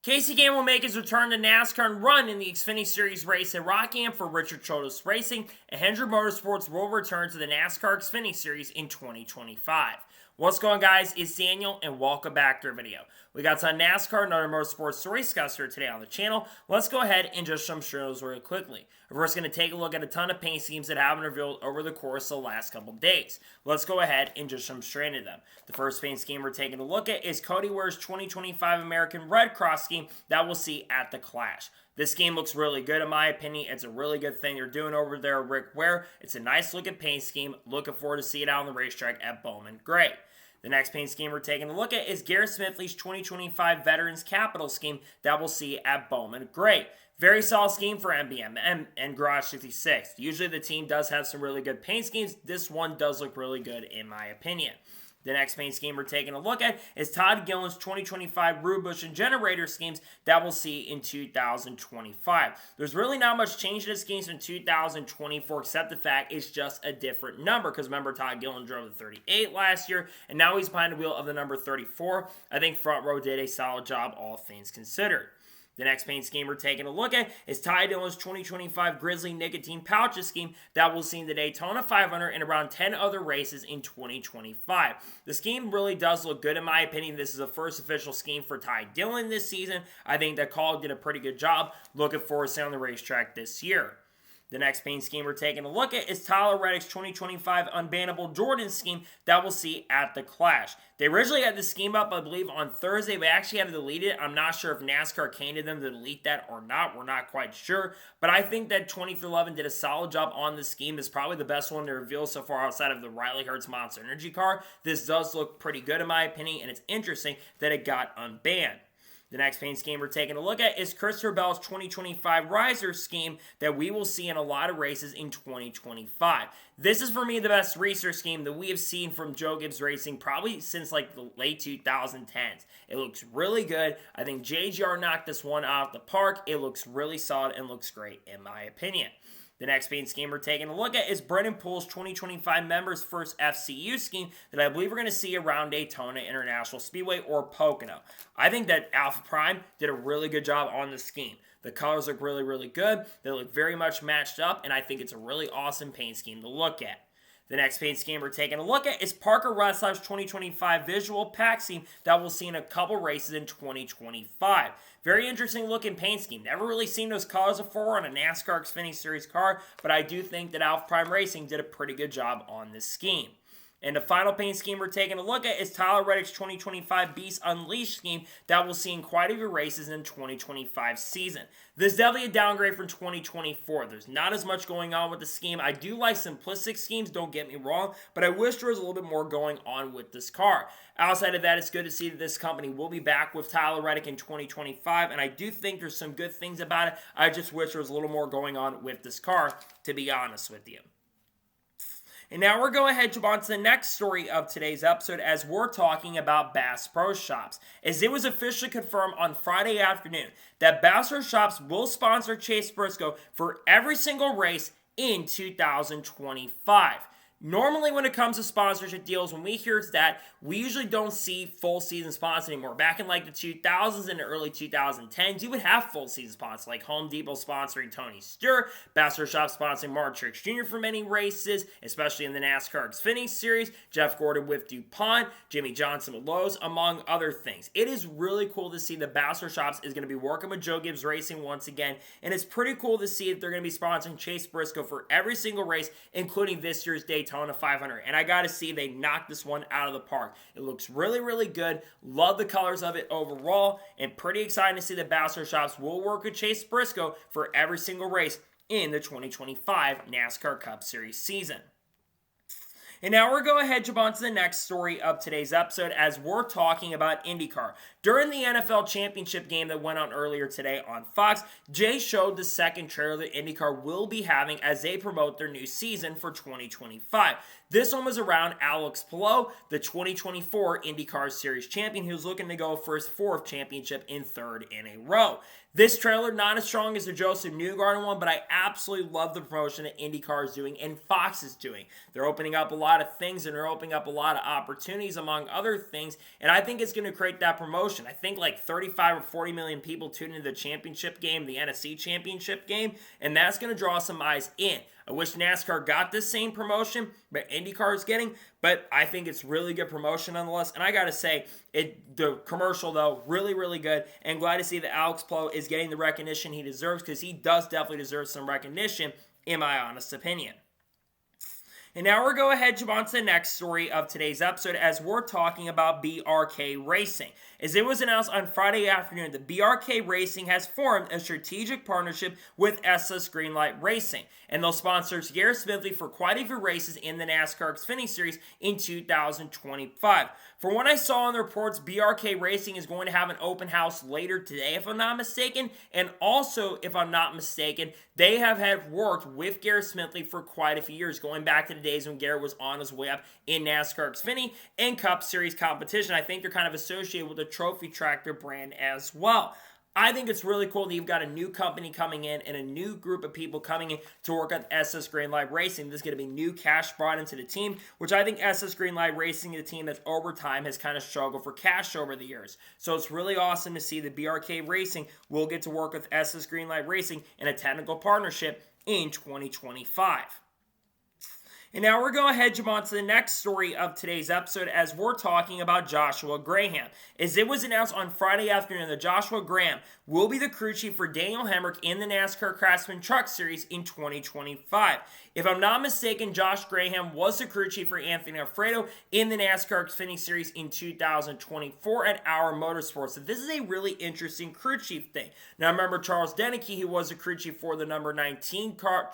Kasey Kahne will make his return to NASCAR and run in the Xfinity Series race at Rockingham for Richard Childress Racing, and Hendrick Motorsports will return to the NASCAR Xfinity Series in 2025. What's going on, guys? It's Daniel, and welcome back to our video. We got some NASCAR and other motorsports to discuss here today on the channel. Let's go ahead and just jump straight those really quickly. We're first going to take a look at a ton of paint schemes that have been revealed over the course of the last couple days. Let's go ahead and just jump straight into them. The first paint scheme we're taking a look at is Cody Ware's 2025 American Red Cross scheme that we'll see at the Clash. This scheme looks really good in my opinion. It's a really good thing they're doing over there at Rick Ware. It's a nice looking paint scheme. Looking forward to see it out on the racetrack at Bowman Gray. The next paint scheme we're taking a look at is Garrett Smithley's 2025 Veterans Capital scheme that we'll see at Bowman Gray. Very solid scheme for MBM and Garage 66. Usually the team does have some really good paint schemes. This one does look really good in my opinion. The next paint scheme we're taking a look at is Todd Gilliland's 2025 Rubush and Generator schemes that we'll see in 2025. There's really not much change to the schemes in 2024 except the fact it's just a different number, because remember Todd Gilliland drove the 38 last year and now he's behind the wheel of the number 34. I think Front Row did a solid job, all things considered. The next paint scheme we're taking a look at is Ty Dillon's 2025 Grizzly Nicotine Pouches scheme that we'll see in the Daytona 500 and around 10 other races in 2025. The scheme really does look good in my opinion. This is the first official scheme for Ty Dillon this season. I think that Call did a pretty good job. Looking forward to seeing on the racetrack this year. The next paint scheme we're taking a look at is Tyler Reddick's 2025 Unbannable Jordan scheme that we'll see at the Clash. They originally had the scheme up, I believe, on Thursday, but actually had to delete it. I'm not sure if NASCAR came to them to delete that or not. We're not quite sure. But I think that 2311 did a solid job on the scheme. It's probably the best one to reveal so far outside of the Riley Hertz Monster Energy car. This does look pretty good in my opinion, and it's interesting that it got unbanned. The next paint scheme we're taking a look at is Christopher Bell's 2025 Riser scheme that we will see in a lot of races in 2025. This is for me the best racer scheme that we have seen from Joe Gibbs Racing probably since like the late 2010s. It looks really good. I think JGR knocked this one out of the park. It looks really solid and looks great in my opinion. The next paint scheme we're taking a look at is Brendan Poole's 2025 Members First FCU scheme that I believe we're going to see around Daytona International Speedway or Pocono. I think that Alpha Prime did a really good job on the scheme. The colors look really, really good. They look very much matched up, and I think it's a really awesome paint scheme to look at. The next paint scheme we're taking a look at is Parker Retzlaff's 2025 Visual Pack scheme that we'll see in a couple races in 2025. Very interesting looking paint scheme. Never really seen those colors before on a NASCAR Xfinity Series car, but I do think that Alpha Prime Racing did a pretty good job on this scheme. And the final paint scheme we're taking a look at is Tyler Reddick's 2025 Beast Unleashed scheme that we'll see in quite a few races in 2025 season. This is definitely a downgrade from 2024. There's not as much going on with the scheme. I do like simplistic schemes, don't get me wrong, but I wish there was a little bit more going on with this car. Outside of that, it's good to see that this company will be back with Tyler Reddick in 2025, and I do think there's some good things about it. I just wish there was a little more going on with this car, to be honest with you. And now we're going ahead to jump on to the next story of today's episode as we're talking about Bass Pro Shops. As it was officially confirmed on Friday afternoon that Bass Pro Shops will sponsor Chase Briscoe for every single race in 2025. Normally when it comes to sponsorship deals, when we hear that, we usually don't see full season spots anymore. Back in like the 2000s and the early 2010s, you would have full season spots like Home Depot sponsoring Tony Stewart, Bass Pro Shops sponsoring Mark Truex Jr. for many races, especially in the NASCAR Xfinity Series, Jeff Gordon with DuPont, Jimmy Johnson with Lowe's, among other things. It is really cool to see that Bass Pro Shops is going to be working with Joe Gibbs Racing once again, and it's pretty cool to see that they're going to be sponsoring Chase Briscoe for every single race, including this year's Daytona 500. And I got to see they knocked this one out of the park. It looks really, really good. Love the colors of it overall, and pretty excited to see that Bass Pro Shops will work with Chase Briscoe for every single race in the 2025 NASCAR Cup Series season. And now we're going ahead to jump on to the next story of today's episode as we're talking about IndyCar. During the NFL Championship game that went on earlier today on Fox, Jay showed the second trailer that IndyCar will be having as they promote their new season for 2025. This one was around Alex Palou, the 2024 IndyCar Series champion, who's looking to go for his fourth championship in third in a row. This trailer, not as strong as the Joseph Newgarden one, but I absolutely love the promotion that IndyCar is doing and Fox is doing. They're opening up a lot of things and they're opening up a lot of opportunities among other things, and I think it's going to create that promotion promotion. I think like 35 or 40 million people tune into the championship game, the NFC championship game, and that's going to draw some eyes in. I wish NASCAR got this same promotion, but IndyCar is getting, but I think it's really good promotion nonetheless. And I got to say, the commercial, though, really, really good. And glad to see that Alex Palou is getting the recognition he deserves, because he does definitely deserve some recognition, in my honest opinion. And now we're going to head on to the next story of today's episode, as we're talking about BRK Racing. As it was announced on Friday afternoon, the BRK Racing has formed a strategic partnership with SS Greenlight Racing, and they'll sponsor Garrett Smithley for quite a few races in the NASCAR Xfinity Series in 2025. From what I saw in the reports, BRK Racing is going to have an open house later today, if I'm not mistaken, and also, if I'm not mistaken, they have had worked with Garrett Smithley for quite a few years, going back to the days when Garrett was on his way up in NASCAR Xfinity and Cup Series competition. I think they're kind of associated with the Trophy Tractor brand as well. I think it's really cool that you've got a new company coming in and a new group of people coming in to work at SS Greenlight Racing. There's going to be new cash brought into the team, which I think SS Greenlight Racing is a team that over time has kind of struggled for cash over the years. So it's really awesome to see that BRK Racing will get to work with SS Greenlight Racing in a technical partnership in 2025. And now we're going to head on to the next story of today's episode, as we're talking about Joshua Graham. As it was announced on Friday afternoon that Joshua Graham will be the crew chief for Daniel Hemrick in the NASCAR Craftsman Truck Series in 2025. If I'm not mistaken, Josh Graham was the crew chief for Anthony Alfredo in the NASCAR Xfinity Series in 2024 at Rmer Motorsports. So this is a really interesting crew chief thing. Now remember Charles Deneke, who was the crew chief for the number 19 truck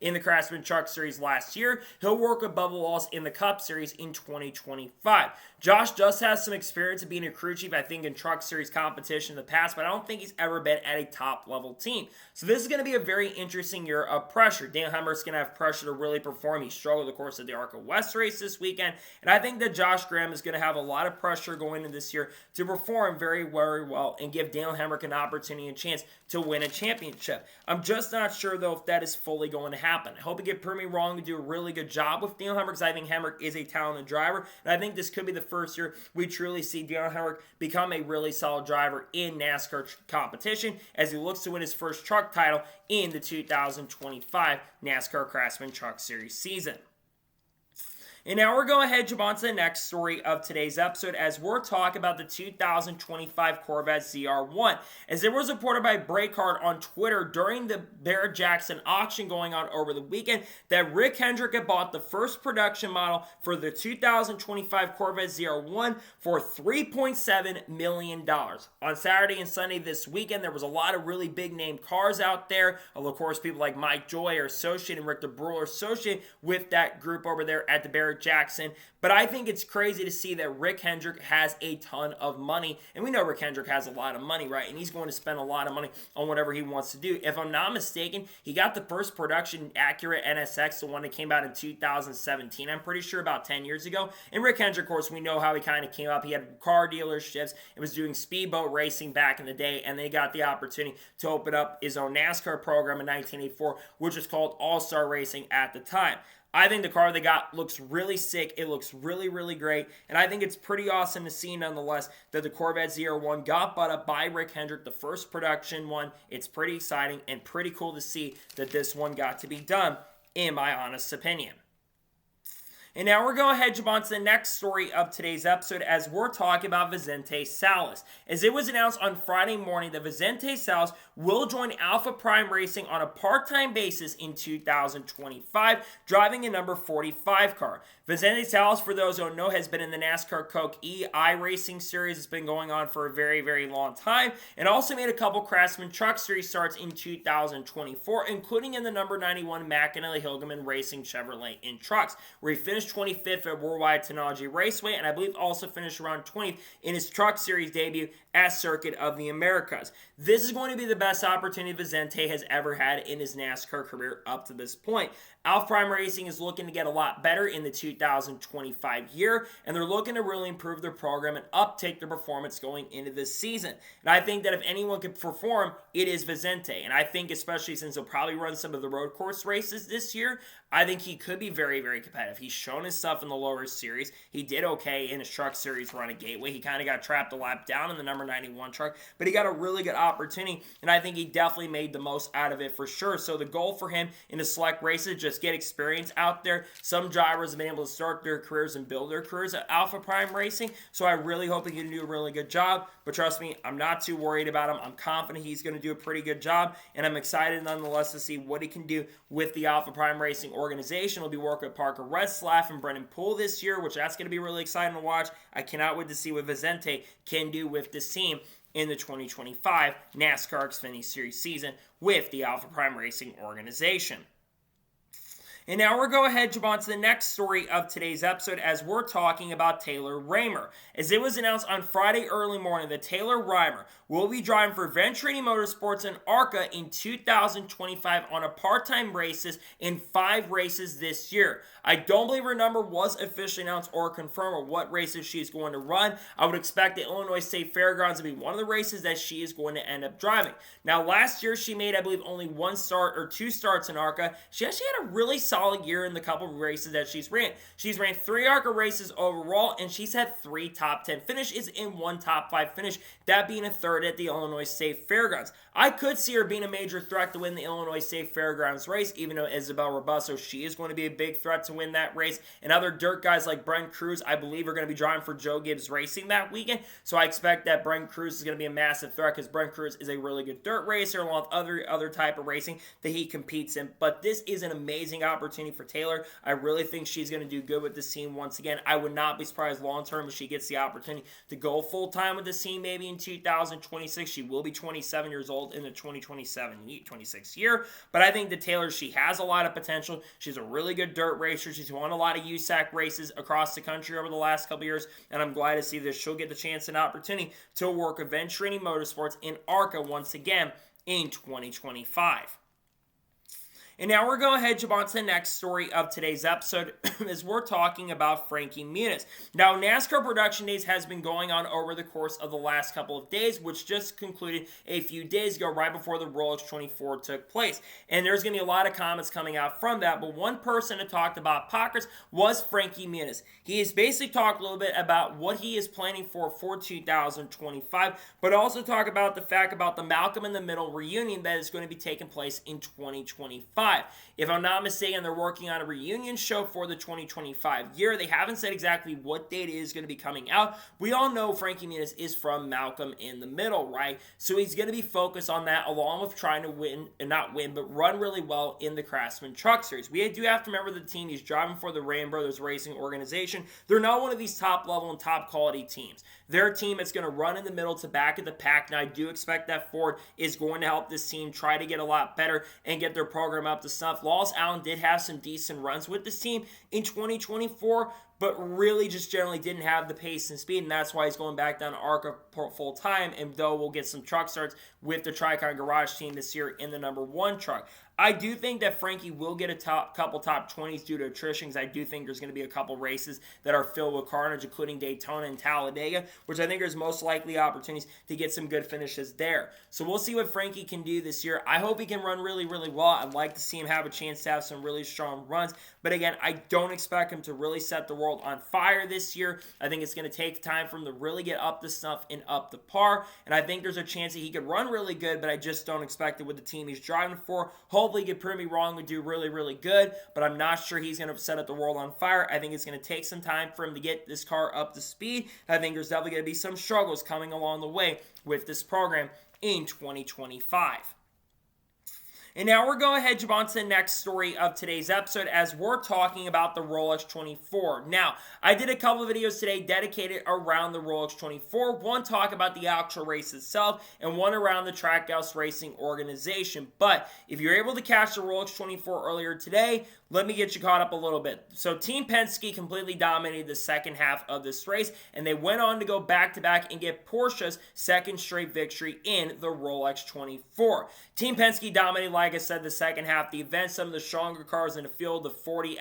in the Craftsman Truck Series last year. He'll work with Bubba Wallace in the Cup Series in 2025. Josh does have some experience of being a crew chief, I think, in Truck Series competition in the past, but I don't think he's ever been at a top-level team. So this is going to be a very interesting year of pressure. Daniel Hemrick's going to have pressure to really perform. He struggled, of course, at the ARCA West race this weekend, and I think that Josh Graham is going to have a lot of pressure going into this year to perform very, very well and give Daniel Hemrick an opportunity and chance to win a championship. I'm just not sure, though, if that is fully going to happen. I hope he can prove me wrong and do a really good job with Daniel Hemrick, because I think Hemrick is a talented driver, and I think this could be the first year we truly see Daniel Hemrick become a really solid driver in NASCAR competition as he looks to win his first truck title in the 2025 NASCAR Craftsman Truck Series season. And now we're going to head on to the next story of today's episode, as we're talking about the 2025 Corvette ZR1. As it was reported by Breakard on Twitter during the Barrett-Jackson auction going on over the weekend that Rick Hendrick had bought the first production model for the 2025 Corvette ZR1 for $3.7 million. On Saturday and Sunday this weekend, there was a lot of really big name cars out there. Of course, people like Mike Joy are associated and Rick DeBrule are associated with that group over there at the Barrett-Jackson. But I think it's crazy to see that Rick Hendrick has a ton of money. And we know Rick Hendrick has a lot of money, right? And he's going to spend a lot of money on whatever he wants to do. If I'm not mistaken, he got the first production Acura NSX, the one that came out in 2017, I'm pretty sure, about 10 years ago. And Rick Hendrick, of course, we know how he kind of came up. He had car dealerships and was doing speedboat racing back in the day. And then he got the opportunity to open up his own NASCAR program in 1984, which was called All-Star Racing at the time. I think the car they got looks really sick. It looks really, really great. And I think it's pretty awesome to see, nonetheless, that the Corvette ZR1 got bought up by Rick Hendrick, the first production one. It's pretty exciting and pretty cool to see that this one got to be done, in my honest opinion. And now we're going to head on to the next story of today's episode, as we're talking about Vente Salis. As it was announced on Friday morning that Vente Salis will join Alpha Prime Racing on a part-time basis in 2025, driving a number 45 car. Vente Salis, for those who don't know, has been in the NASCAR Coke E iRacing series. It's been going on for a very, very long time, and also made a couple Craftsman Truck Series starts in 2024, including in the number 91 McAnally Hilgeman Racing Chevrolet in trucks, where he finished 25th at Worldwide Technology Raceway, and I believe also finished around 20th in his Truck Series debut at Circuit of the Americas. This is going to be the best opportunity Vente has ever had in his NASCAR career up to this point. Alpha Prime Racing is looking to get a lot better in the 2025 year, and they're looking to really improve their program and uptake their performance going into this season. And I think that if anyone could perform, it is Vente. And I think especially since he'll probably run some of the road course races this year, I think he could be very, very competitive. He's shown his stuff in the lower series. He did okay in his truck series run at Gateway. He kind of got trapped a lap down in the number 91 truck, but he got a really good opportunity, and I think he definitely made the most out of it for sure. So the goal for him in the select races, just get experience out there. Some drivers have been able to start their careers and build their careers at Alpha Prime Racing, so I really hope he can do a really good job, but trust me, I'm not too worried about him. I'm confident he's going to do a pretty good job, and I'm excited nonetheless to see what he can do with the Alpha Prime Racing organization. He'll be working with Parker Retzlaff and Brendan Poole this year, which that's going to be really exciting to watch. I cannot wait to see what Vente can do with this team in the 2025 NASCAR Xfinity Series season with the Alpha Prime Racing organization. And now we're going to jump on to the next story of today's episode as we're talking about Taylor Rmer. As it was announced on Friday early morning that Taylor Rmer will be driving for Vente Motorsports and ARCA in 2025 on a part-time basis in 5 races this year. I don't believe her number was officially announced or confirmed or what races she's going to run. I would expect the Illinois State Fairgrounds to be one of the races that she is going to end up driving. Now, last year she made, I believe, only 1 start or 2 starts in ARCA. She actually had a really solid year in the couple of races that she's ran. She's ran 3 ARCA races overall, and she's had 3 top 10 finishes in 1 top 5 finish, that being a 3rd at the Illinois State Fairgrounds. I could see her being a major threat to win the Illinois State Fairgrounds race, even though Isabel Robusto, she is going to be a big threat to win that race. And other dirt guys like Brent Cruz, I believe, are going to be driving for Joe Gibbs Racing that weekend. So I expect that Brent Cruz is going to be a massive threat because Brent Cruz is a really good dirt racer along with other type of racing that he competes in. But this is an amazing opportunity for Taylor. I really think she's going to do good with this team once again. I would not be surprised long term if she gets the opportunity to go full time with this team maybe in 2026. She will be 27 years old in the 2027-26 year. But I think that Taylor, she has a lot of potential. She's a really good dirt racer. She's won a lot of USAC races across the country over the last couple years, and I'm glad to see that she'll get the chance and opportunity to work with Vente Motorsports in ARCA once again in 2025. And now we're going to jump on to the next story of today's episode as we're talking about Frankie Munoz. Now, NASCAR Production Days has been going on over the course of the last couple of days, which just concluded a few days ago, right before the Rolex 24 took place. And there's going to be a lot of comments coming out from that, but one person that talked about pockets was Frankie Munoz. He has basically talked a little bit about what he is planning for 2025, but also talk about the fact about the Malcolm in the Middle reunion that is going to be taking place in 2025. If I'm not mistaken, they're working on a reunion show for the 2025 year. They haven't said exactly what date it is going to be coming out. We all know Frankie Munoz is from Malcolm in the Middle, right? So he's going to be focused on that along with trying to win, and not win, but run really well in the Craftsman Truck Series. We do have to remember the team he's driving for, the Ram Brothers Racing organization. They're not one of these top level and top quality teams. They're a team that's going to run in the middle to back of the pack. Now, I do expect that Ford is going to help this team try to get a lot better and get their program up to snuff. Lois Allen did have some decent runs with this team in 2024, but really just generally didn't have the pace and speed, and that's why he's going back down to ARCA full time, and though we'll get some truck starts with the Tricon Garage team this year in the number 1 truck. I do think that Frankie will get a couple top 20s due to attrition, because I do think there's going to be a couple races that are filled with carnage, including Daytona and Talladega, which I think there's most likely opportunities to get some good finishes there. So we'll see what Frankie can do this year. I hope he can run really, really well. I'd like to see him have a chance to have some really strong runs, but again, I don't expect him to really set the world on fire this year. I think it's going to take time for him to really get up to snuff and up to par, and I think there's a chance that he could run really good, but I just don't expect it with the team he's driving for. Hopefully, he could prove me wrong and do really, really good, but I'm not sure he's going to set up the world on fire. I think it's going to take some time for him to get this car up to speed. I think there's definitely going to be some struggles coming along the way with this program in 2025. And now we're going ahead and jump on to the next story of today's episode as we're talking about the Rolex 24. Now, I did a couple of videos today dedicated around the Rolex 24. One talk about the actual race itself and one around the Trackout Racing organization. But if you're able to catch the Rolex 24 earlier today, let me get you caught up a little bit. So Team Penske completely dominated the second half of this race, and they went on to go back-to-back and get Porsche's second straight victory in the Rolex 24. Team Penske dominated, like I said, the second half. The event, some of the stronger cars in the field, the 40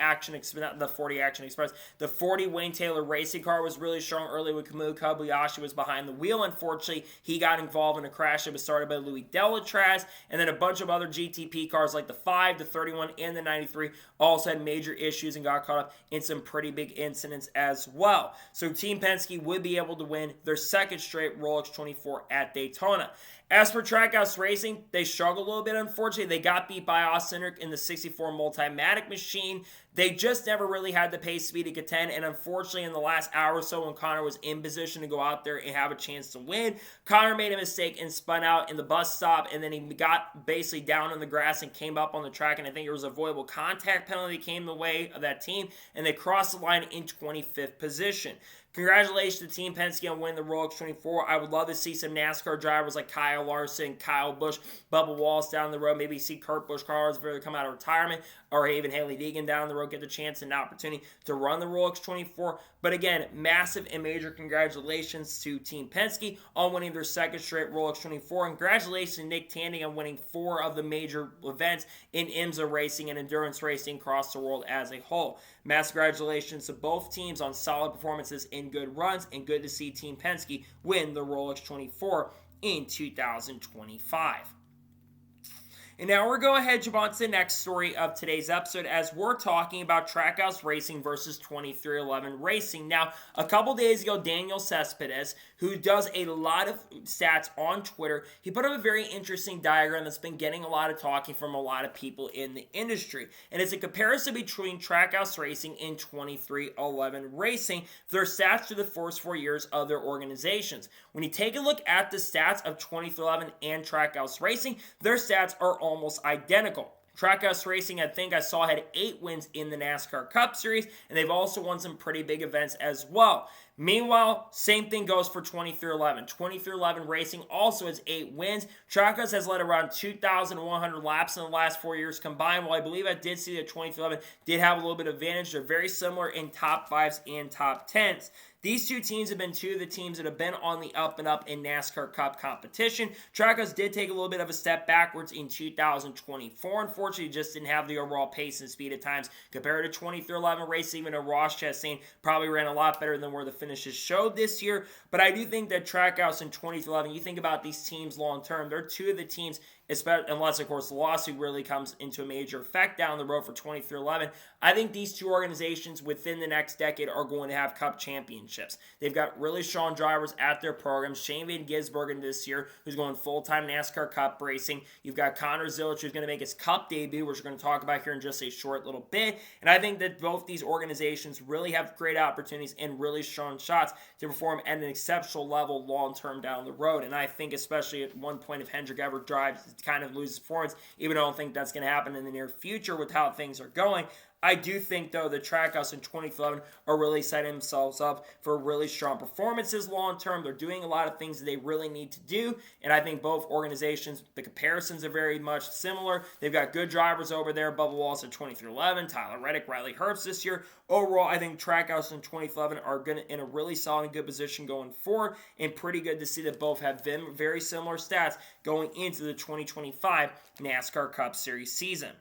Wayne Taylor racing car was really strong early with Kamui Kobayashi was behind the wheel. Unfortunately, he got involved in a crash that was started by Louis Delatraz, and then a bunch of other GTP cars like the 5, the 31, and the 93 also had major issues and got caught up in some pretty big incidents as well. So Team Penske would be able to win their second straight Rolex 24 at Daytona. As for Trackhouse Racing, they struggled a little bit, unfortunately. They got beat by Austin Hendrick in the 64 Multimatic machine. They just never really had the pace speed to contend, and unfortunately in the last hour or so when Conor was in position to go out there and have a chance to win, Conor made a mistake and spun out in the bus stop, and then he got basically down on the grass and came up on the track, and I think there was a avoidable contact penalty came the way of that team, and they crossed the line in 25th position. Congratulations to Team Penske on winning the Rolex 24. I would love to see some NASCAR drivers like Kyle Larson, Kyle Busch, Bubba Wallace down the road. Maybe see Kurt Busch cars come out of retirement, or even Haley Deegan down the road get the chance and the opportunity to run the Rolex 24. But again, massive and major congratulations to Team Penske on winning their second straight Rolex 24. And congratulations to Nick Tandy on winning 4 of the major events in IMSA racing and endurance racing across the world as a whole. Massive congratulations to both teams on solid performances and good runs, and good to see Team Penske win the Rolex 24 in 2025. And now we're going ahead and jump on to the next story of today's episode as we're talking about Trackhouse Racing versus 2311 Racing. Now, a couple days ago, Daniel Cespedes, who does a lot of stats on Twitter, he put up a very interesting diagram that's been getting a lot of talking from a lot of people in the industry. And it's a comparison between Trackhouse Racing and 2311 Racing, their stats through the first 4 years of their organizations. When you take a look at the stats of 2311 and Trackhouse Racing, their stats are almost identical. Trackhouse Racing, I think I saw, had 8 wins in the NASCAR Cup Series, and they've also won some pretty big events as well. Meanwhile, same thing goes for 2311. 2311 Racing also has 8 wins. Trackhouse has led around 2,100 laps in the last 4 years combined. While I believe I did see that 2311 did have a little bit of advantage, they're very similar in top 5s and top 10s. These two teams have been 2 of the teams that have been on the up and up in NASCAR Cup competition. Trackhouse did take a little bit of a step backwards in 2024. Unfortunately, just didn't have the overall pace and speed at times compared to 2311 Racing. Even a Ross Chastain probably ran a lot better than where the finishes showed this year. But I do think that Trackhouse and 2311, you think about these teams long term, they're 2 of the teams, unless, of course, the lawsuit really comes into a major effect down the road for 2311. I think these 2 organizations within the next decade are going to have Cup championships. They've got really strong drivers at their programs. Shane Van Gisbergen this year, who's going full-time NASCAR Cup racing. You've got Conor Zillich, who's going to make his Cup debut, which we're going to talk about here in just a short little bit. And I think that both these organizations really have great opportunities and really strong shots to perform at an exceptional level long-term down the road. And I think especially at one point if Hendrick ever drives, kind of loses performance, even though I don't think that's going to happen in the near future with how things are going. I do think, though, the Trackhouse in 2011 are really setting themselves up for really strong performances long-term. They're doing a lot of things that they really need to do, and I think both organizations, the comparisons are very much similar. They've got good drivers over there. Bubba Wallace in 2311, Tyler Reddick, Riley Herbst this year. Overall, I think Trackhouse in 2011 are in a really solid and good position going forward, and pretty good to see that both have very similar stats going into the 2025 NASCAR Cup Series season.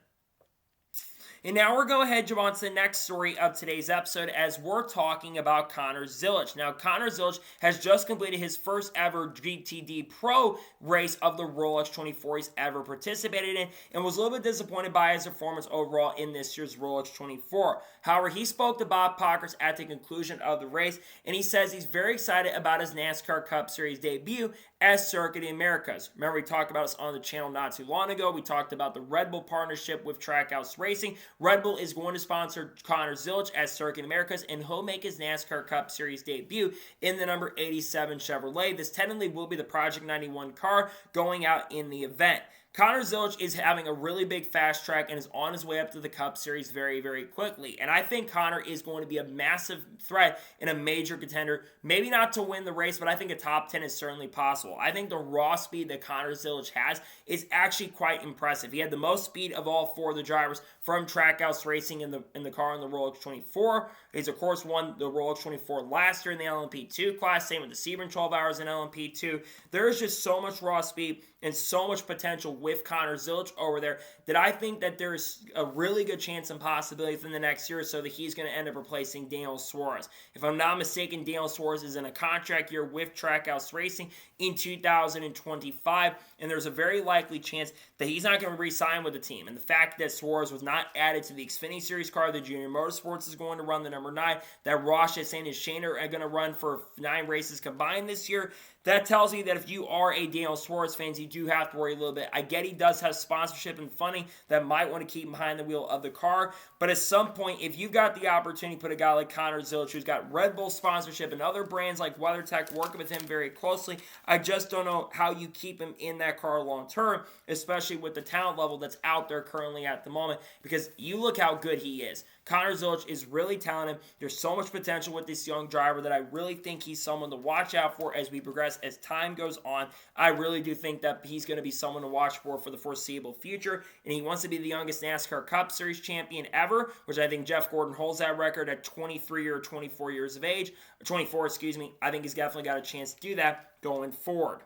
And now we're going ahead and jump on to the next story of today's episode as we're talking about Conor Zillich. Now, Conor Zillich has just completed his first ever GTD Pro race of the Rolex 24 he's ever participated in and was a little bit disappointed by his performance overall in this year's Rolex 24. However, he spoke to Bob Pockers at the conclusion of the race, and he says he's very excited about his NASCAR Cup Series debut as Circuit of the Americas. Remember, we talked about this on the channel not too long ago. We talked about the Red Bull partnership with Trackhouse Racing. Red Bull is going to sponsor Conor Zillich as Circuit of the Americas, and he'll make his NASCAR Cup Series debut in the number 87 Chevrolet. This technically will be the Project 91 car going out in the event. Conor Zillich is having a really big fast track and is on his way up to the Cup Series very, very quickly. And I think Conor is going to be a massive threat and a major contender. Maybe not to win the race, but I think a top 10 is certainly possible. I think the raw speed that Conor Zillich has is actually quite impressive. He had the most speed of all four of the drivers from Trackout Racing in the car in the Rolex 24. He's, of course, won the Rolex 24 last year in the LMP2 class. Same with the Sebring 12 Hours in LMP2. There's just so much raw speed and so much potential with Conor Zillich over there that I think that there's a really good chance and possibility within the next year or so that he's going to end up replacing Daniel Suarez. If I'm not mistaken, Daniel Suarez is in a contract year with Trackhouse Racing in 2025, and there's a very likely chance that he's not going to re-sign with the team. And the fact that Suarez was not added to the Xfinity Series car, the Junior Motorsports is going to run the number 9, that Roche and Shane are going to run for 9 races combined this year, that tells you that if you are a Daniel Suarez fan, you do have to worry a little bit. I get he does have sponsorship and funding that might want to keep him behind the wheel of the car, but at some point, if you've got the opportunity to put a guy like Conor Zillich, who's got Red Bull sponsorship and other brands like WeatherTech working with him very closely, I just don't know how you keep him in that car long term, especially with the talent level that's out there currently at the moment, because you look how good he is. Conor Zillich is really talented. There's so much potential with this young driver that I really think he's someone to watch out for as we progress, as time goes on. I really do think that he's going to be someone to watch for the foreseeable future, and he wants to be the youngest NASCAR Cup Series champion ever, which I think Jeff Gordon holds that record at 23 or 24 years of age. 24, excuse me. I think he's definitely got a chance to do that going forward.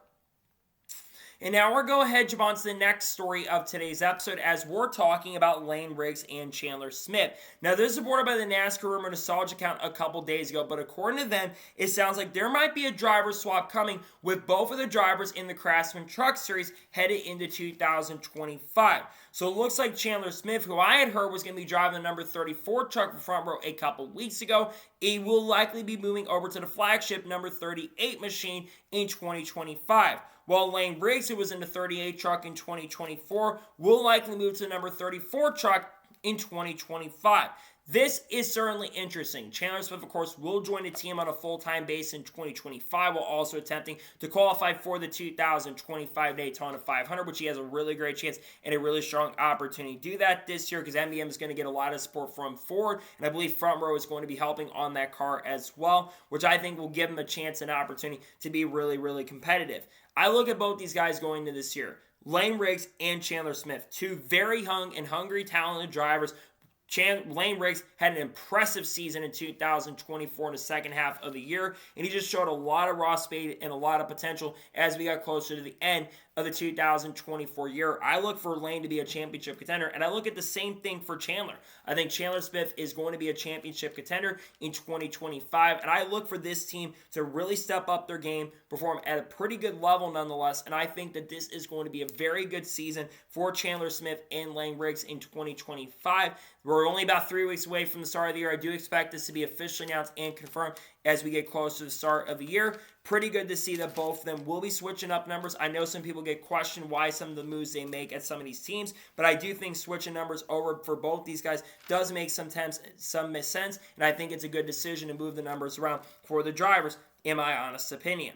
And now we're going to head on to the next story of today's episode as we're talking about Lane Riggs and Chandler Smith. Now, this is reported by the NASCAR Rmer Nostalgia account a couple days ago, but according to them, it sounds like there might be a driver swap coming with both of the drivers in the Craftsman Truck Series headed into 2025. So it looks like Chandler Smith, who I had heard was going to be driving the number 34 truck for Front Row a couple weeks ago, he will likely be moving over to the flagship number 38 machine in 2025. While Lane Riggs, who was in the 38 truck in 2024, will likely move to the number 34 truck in 2025. This is certainly interesting. Chandler Smith, of course, will join the team on a full-time basis in 2025 while also attempting to qualify for the 2025 Daytona 500, which he has a really great chance and a really strong opportunity to do that this year because MDM is going to get a lot of support from Ford, and I believe Front Row is going to be helping on that car as well, which I think will give him a chance and opportunity to be really, really competitive. I look at both these guys going into this year, Lane Riggs and Chandler Smith, two very young and hungry, talented drivers. Lane Riggs had an impressive season in 2024 in the second half of the year, and he just showed a lot of raw speed and a lot of potential as we got closer to the end of the 2024 year. I look for Lane to be a championship contender, and I look at the same thing for Chandler. I think Chandler Smith is going to be a championship contender in 2025, and I look for this team to really step up their game, perform at a pretty good level nonetheless, and I think that this is going to be a very good season for Chandler Smith and Lane Riggs in 2025. We're only about 3 weeks away from the start of the year. I do expect this to be officially announced and confirmed as we get close to the start of the year. Pretty good to see that both of them will be switching up numbers. I know some people get questioned why some of the moves they make at some of these teams, but I do think switching numbers over for both these guys does make some sense, and I think it's a good decision to move the numbers around for the drivers, in my honest opinion.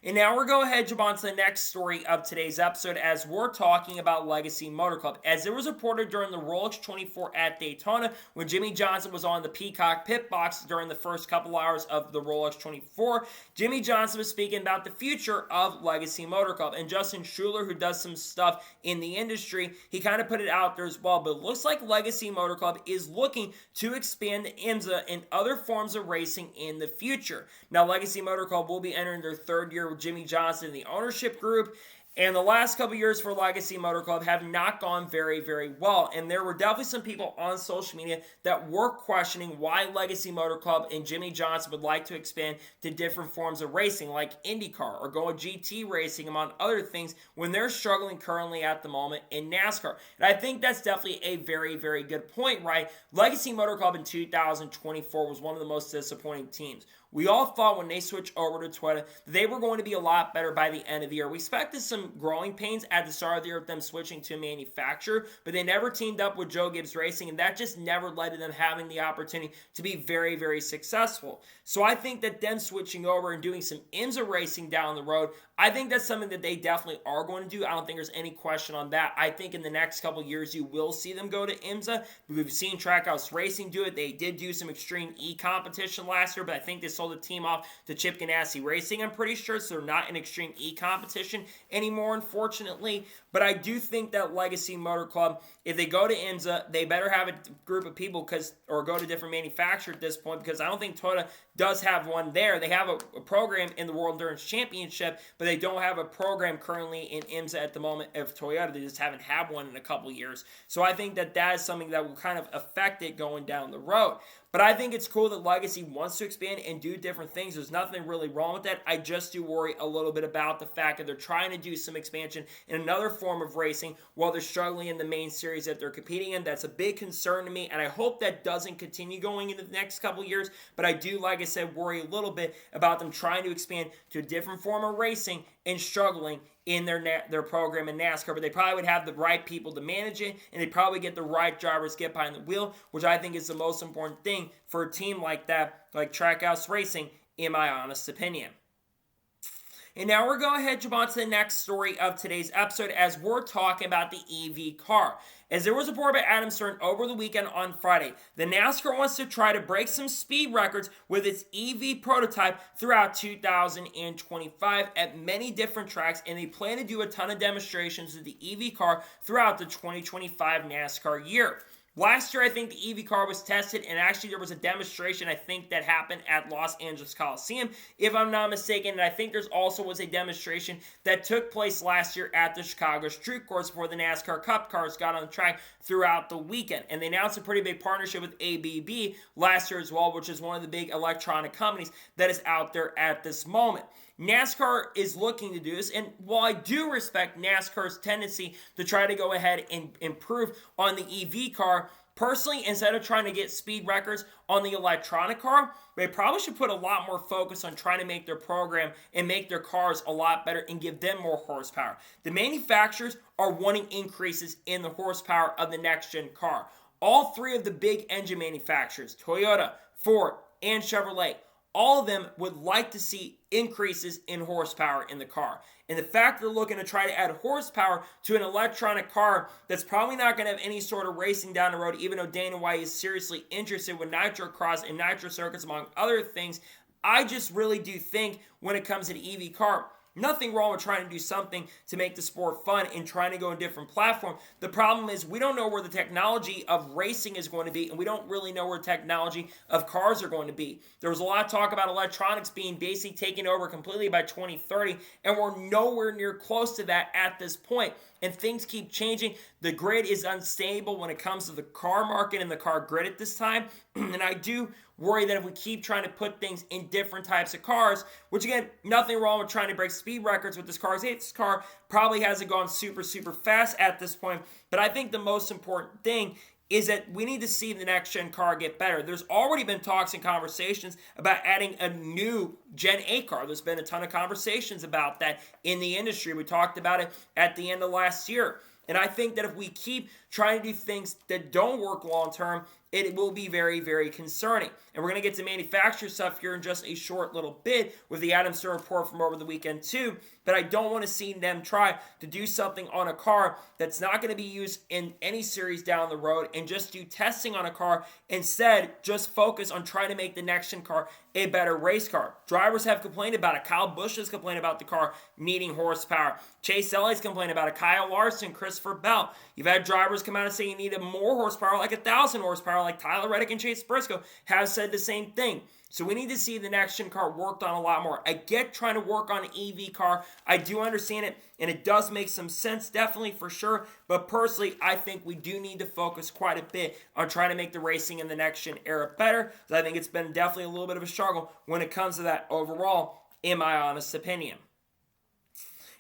And now we're going to head on to the next story of today's episode as we're talking about Legacy Motor Club. As it was reported during the Rolex 24 at Daytona when Jimmy Johnson was on the Peacock pit box during the first couple hours of the Rolex 24, Jimmy Johnson was speaking about the future of Legacy Motor Club. And Justin Schuler, who does some stuff in the industry, he kind of put it out there as well. But it looks like Legacy Motor Club is looking to expand the IMSA and other forms of racing in the future. Now, Legacy Motor Club will be entering their third year with Jimmy Johnson in the ownership group, and the last couple years for Legacy Motor Club have not gone very, very well, and there were definitely some people on social media that were questioning why Legacy Motor Club and Jimmy Johnson would like to expand to different forms of racing like IndyCar or going GT racing among other things when they're struggling currently at the moment in NASCAR. And I think that's definitely a very, very good point, right? Legacy Motor Club in 2024 was one of the most disappointing teams. We all thought when they switched over to Toyota that they were going to be a lot better by the end of the year. We expected some growing pains at the start of the year with them switching to a manufacturer, but they never teamed up with Joe Gibbs Racing, and that just never led to them having the opportunity to be very, very successful. So I think that them switching over and doing some IMSA racing down the road, I think that's something that they definitely are going to do. I don't think there's any question on that. I think in the next couple years you will see them go to IMSA. We've seen Trackout Racing do it. They did do some Extreme E competition last year, but I think they sold the team off to Chip Ganassi Racing, I'm pretty sure, so they're not in Extreme E competition anymore, unfortunately. But I do think that Legacy Motor Club, if they go to IMSA, they better have a group of people or go to different manufacturers at this point, because I don't think Toyota does have one there. They have a program in the World Endurance Championship, but they don't have a program currently in IMSA at the moment of Toyota. They just haven't had one in a couple years. So I think that that is something that will kind of affect it going down the road. But I think it's cool that Legacy wants to expand and do different things. There's nothing really wrong with that. I just do worry a little bit about the fact that they're trying to do some expansion in another form of racing while they're struggling in the main series that they're competing in. That's a big concern to me, and I hope that doesn't continue going into the next couple years. But I do, like I said, worry a little bit about them trying to expand to a different form of racing and struggling in their program in NASCAR, but they probably would have the right people to manage it, and they probably get the right drivers to get behind the wheel, which I think is the most important thing for a team like that, like Trackhouse Racing, in my honest opinion. And now we're going to jump on to the next story of today's episode as we're talking about the EV car. As there was a report by Adam Stern over the weekend on Friday, the NASCAR wants to try to break some speed records with its EV prototype throughout 2025 at many different tracks, and they plan to do a ton of demonstrations of the EV car throughout the 2025 NASCAR year. Last year, I think the EV car was tested, and actually there was a demonstration, I think, that happened at Los Angeles Coliseum, if I'm not mistaken. And I think there's also was a demonstration that took place last year at the Chicago Street Course before the NASCAR Cup cars got on the track throughout the weekend. And they announced a pretty big partnership with ABB last year as well, which is one of the big electronic companies that is out there at this moment. NASCAR is looking to do this, and while I do respect NASCAR's tendency to try to go ahead and improve on the EV car, personally, instead of trying to get speed records on the electronic car, they probably should put a lot more focus on trying to make their program and make their cars a lot better and give them more horsepower. The manufacturers are wanting increases in the horsepower of the next-gen car. All three of the big engine manufacturers, Toyota, Ford, and Chevrolet, all of them would like to see increases in horsepower in the car. And the fact they're looking to try to add horsepower to an electronic car that's probably not going to have any sort of racing down the road, even though Dana White is seriously interested with nitro cross and nitro circuits, among other things, I just really do think when it comes to the EV car, nothing wrong with trying to do something to make the sport fun and trying to go a different platform. The problem is we don't know where the technology of racing is going to be, and we don't really know where the technology of cars are going to be. There was a lot of talk about electronics being basically taken over completely by 2030, and we're nowhere near close to that at this point. And things keep changing. The grid is unstable when it comes to the car market and the car grid at this time. And I do worry that if we keep trying to put things in different types of cars, which again, nothing wrong with trying to break speed records with this car. This car probably hasn't gone super, super fast at this point. But I think the most important thing is that we need to see the next-gen car get better. There's already been talks and conversations about adding a new Gen 8 car. There's been a ton of conversations about that in the industry. We talked about it at the end of last year. And I think that if we keep trying to do things that don't work long-term, it will be very, very concerning. And we're going to get to manufacturer stuff here in just a short little bit with the Adam Stern report from over the weekend too. But I don't want to see them try to do something on a car that's not going to be used in any series down the road and just do testing on a car. Instead, just focus on trying to make the next-gen car a better race car. Drivers have complained about it. Kyle Busch has complained about the car needing horsepower. Chase Elliott's complained about it. Kyle Larson, Christopher Bell. You've had drivers come out and say you needed more horsepower, like 1,000 horsepower, like Tyler Reddick and Chase Briscoe have said the same thing. So we need to see the next-gen car worked on a lot more. I get trying to work on an EV car. I do understand it, and it does make some sense, definitely, for sure. But personally, I think we do need to focus quite a bit on trying to make the racing in the next-gen era better. So I think it's been definitely a little bit of a struggle when it comes to that overall, in my honest opinion.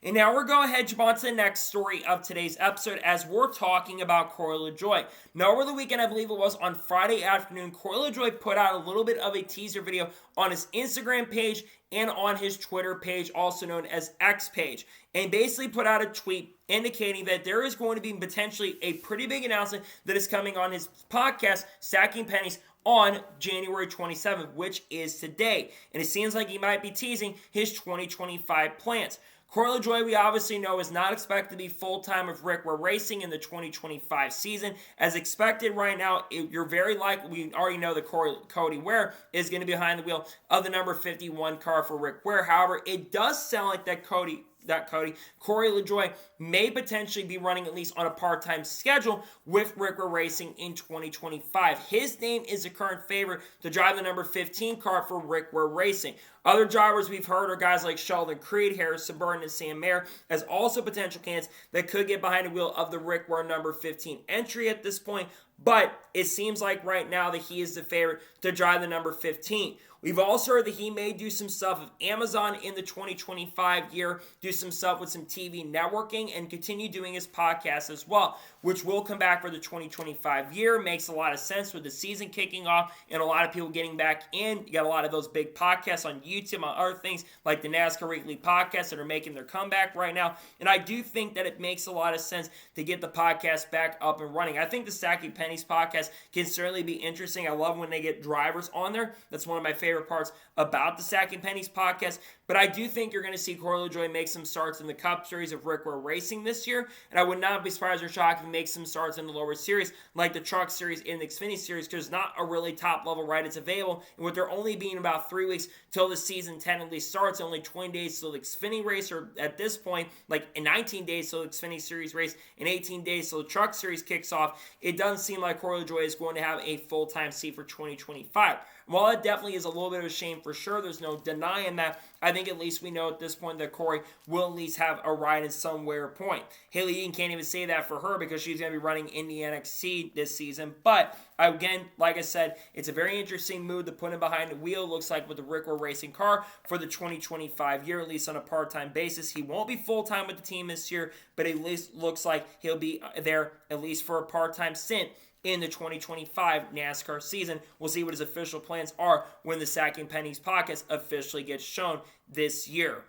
And now we're going ahead and jump on to the next story of today's episode as we're talking about Corey LaJoie. Now, over the weekend, I believe it was on Friday afternoon, Corey LaJoie put out a little bit of a teaser video on his Instagram page and on his Twitter page, also known as X page, and basically put out a tweet indicating that there is going to be potentially a pretty big announcement that is coming on his podcast, Stacking Pennies, on January 27th, which is today. And it seems like he might be teasing his 2025 plans. Corey LaJoie, we obviously know, is not expected to be full-time with Rmer Racing in the 2025 season. As expected right now, you're very likely, we already know that Cody Ware is going to be behind the wheel of the number 51 car for Rick Ware. However, it does sound like that Corey LaJoie may potentially be running at least on a part-time schedule with Rmer Racing in 2025. His name is the current favorite to drive the number 15 car for Rmer Racing. Other drivers we've heard are guys like Sheldon Creed, Harrison Burton, and Sam Mayer as also potential candidates that could get behind the wheel of the Rmer number 15 entry at this point. But it seems like right now that he is the favorite to drive the number 15. We've also heard that he may do some stuff with Amazon in the 2025 year, do some stuff with some TV networking, and continue doing his podcast as well, which will come back for the 2025 year. Makes a lot of sense with the season kicking off and a lot of people getting back in. You got a lot of those big podcasts on YouTube, on other things like the NASCAR Weekly podcast that are making their comeback right now. And I do think that it makes a lot of sense to get the podcast back up and running. I think the Stacking Pennies podcast can certainly be interesting. I love when they get drivers on there. That's one of my favorite parts about the Stacking Pennies podcast. But I do think you're going to see Corey LaJoie make some starts in the Cup Series of Rmer Racing this year. And I would not be surprised or shocked if he makes some starts in the lower series, like the Truck Series and the Xfinity Series, because not a really top-level ride is available. And with there only being about 3 weeks till the season technically starts, only 20 days till the Xfinity race, or at this point, like 19 days till the Xfinity Series race, and 18 days till the Truck Series kicks off, it doesn't seem like Corey LaJoie is going to have a full-time seat for 2025. While it definitely is a little bit of a shame for sure, there's no denying that, I think at least we know at this point that Corey will at least have a ride in somewhere point. Haley Eaton can't even say that for her because she's going to be running in the NXT this season. But again, like I said, it's a very interesting move to put him behind the wheel, looks like, with the Rmer Racing car for the 2025 year, at least on a part-time basis. He won't be full-time with the team this year, but at least looks like he'll be there at least for a part-time stint in the 2025 NASCAR season. We'll see what his official plans are when the Stacking Pennies podcast officially gets shown this year.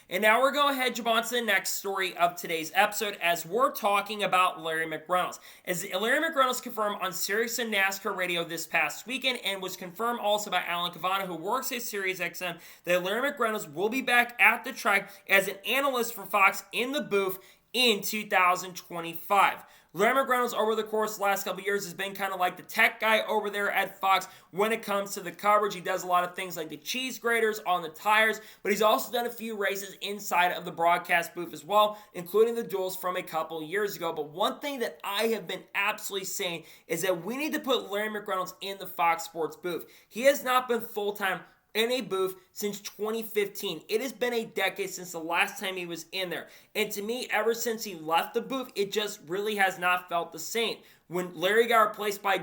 And now we're going ahead and jump on to the next story of today's episode as we're talking about Larry McReynolds. As Larry McReynolds confirmed on Sirius and NASCAR Radio this past weekend, and was confirmed also by Alan Cavana, who works at Sirius XM, that Larry McReynolds will be back at the track as an analyst for Fox in the booth in 2025. Larry McReynolds, over the course of the last couple of years, has been kind of like the tech guy over there at Fox when it comes to the coverage. He does a lot of things like the cheese graters on the tires, but he's also done a few races inside of the broadcast booth as well, including the duels from a couple of years ago. But one thing that I have been absolutely saying is that we need to put Larry McReynolds in the Fox Sports booth. He has not been full-time in a booth since 2015. It has been a decade since the last time he was in there. And to me, ever since he left the booth, it just really has not felt the same. When Larry got replaced by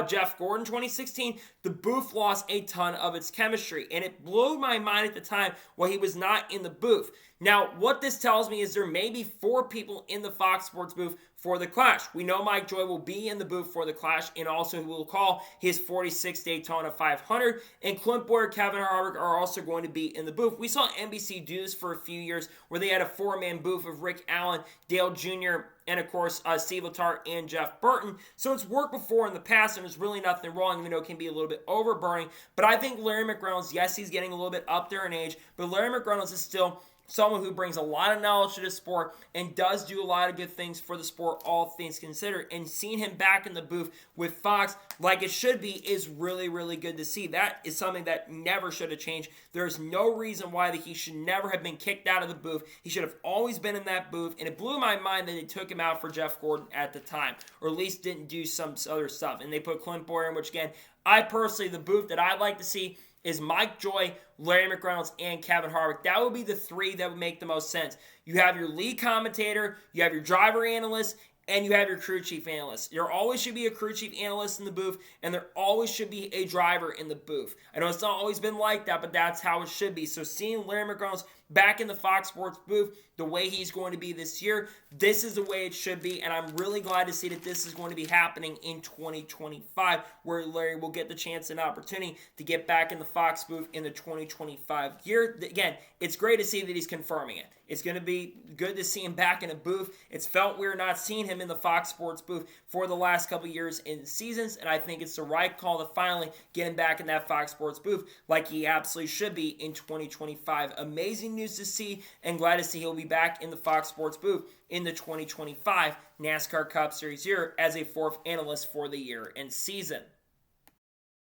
Jeff Gordon in 2016, the booth lost a ton of its chemistry. And it blew my mind at the time while he was not in the booth. Now, what this tells me is there may be 4 people in the Fox Sports booth for the Clash. We know Mike Joy will be in the booth for the Clash, and also he will call his 46 Daytona 500, and Clint Boyer and Kevin Harvick are also going to be in the booth. We saw NBC do this for a few years, where they had a 4-man booth of Rick Allen, Dale Jr., and of course, Steve Letarte and Jeff Burton. So it's worked before in the past, and there's really nothing wrong, even though it can be a little bit overburning. But I think Larry McReynolds, yes, he's getting a little bit up there in age, but Larry McReynolds is still someone who brings a lot of knowledge to the sport and does do a lot of good things for the sport, all things considered. And seeing him back in the booth with Fox, like it should be, is really, really good to see. That is something that never should have changed. There's no reason why that he should never have been kicked out of the booth. He should have always been in that booth, and it blew my mind that they took him out for Jeff Gordon at the time, or at least didn't do some other stuff. And they put Clint Boyer in, which again, I personally, the booth that I'd like to see is Mike Joy, Larry McReynolds, and Kevin Harvick. That would be the 3 that would make the most sense. You have your lead commentator, you have your driver analyst, and you have your crew chief analyst. There always should be a crew chief analyst in the booth, and there always should be a driver in the booth. I know it's not always been like that, but that's how it should be. So seeing Larry McReynolds back in the Fox Sports booth the way he's going to be this year. This is the way it should be, and I'm really glad to see that this is going to be happening in 2025, where Larry will get the chance and opportunity to get back in the Fox booth in the 2025 year. Again, it's great to see that he's confirming it. It's going to be good to see him back in a booth. It's felt weird not seeing him in the Fox Sports booth for the last couple years in seasons, and I think it's the right call to finally get him back in that Fox Sports booth like he absolutely should be in 2025. Amazing news to see, and glad to see he'll be back in the Fox Sports booth in the 2025 NASCAR Cup Series year as a fourth analyst for the year and season.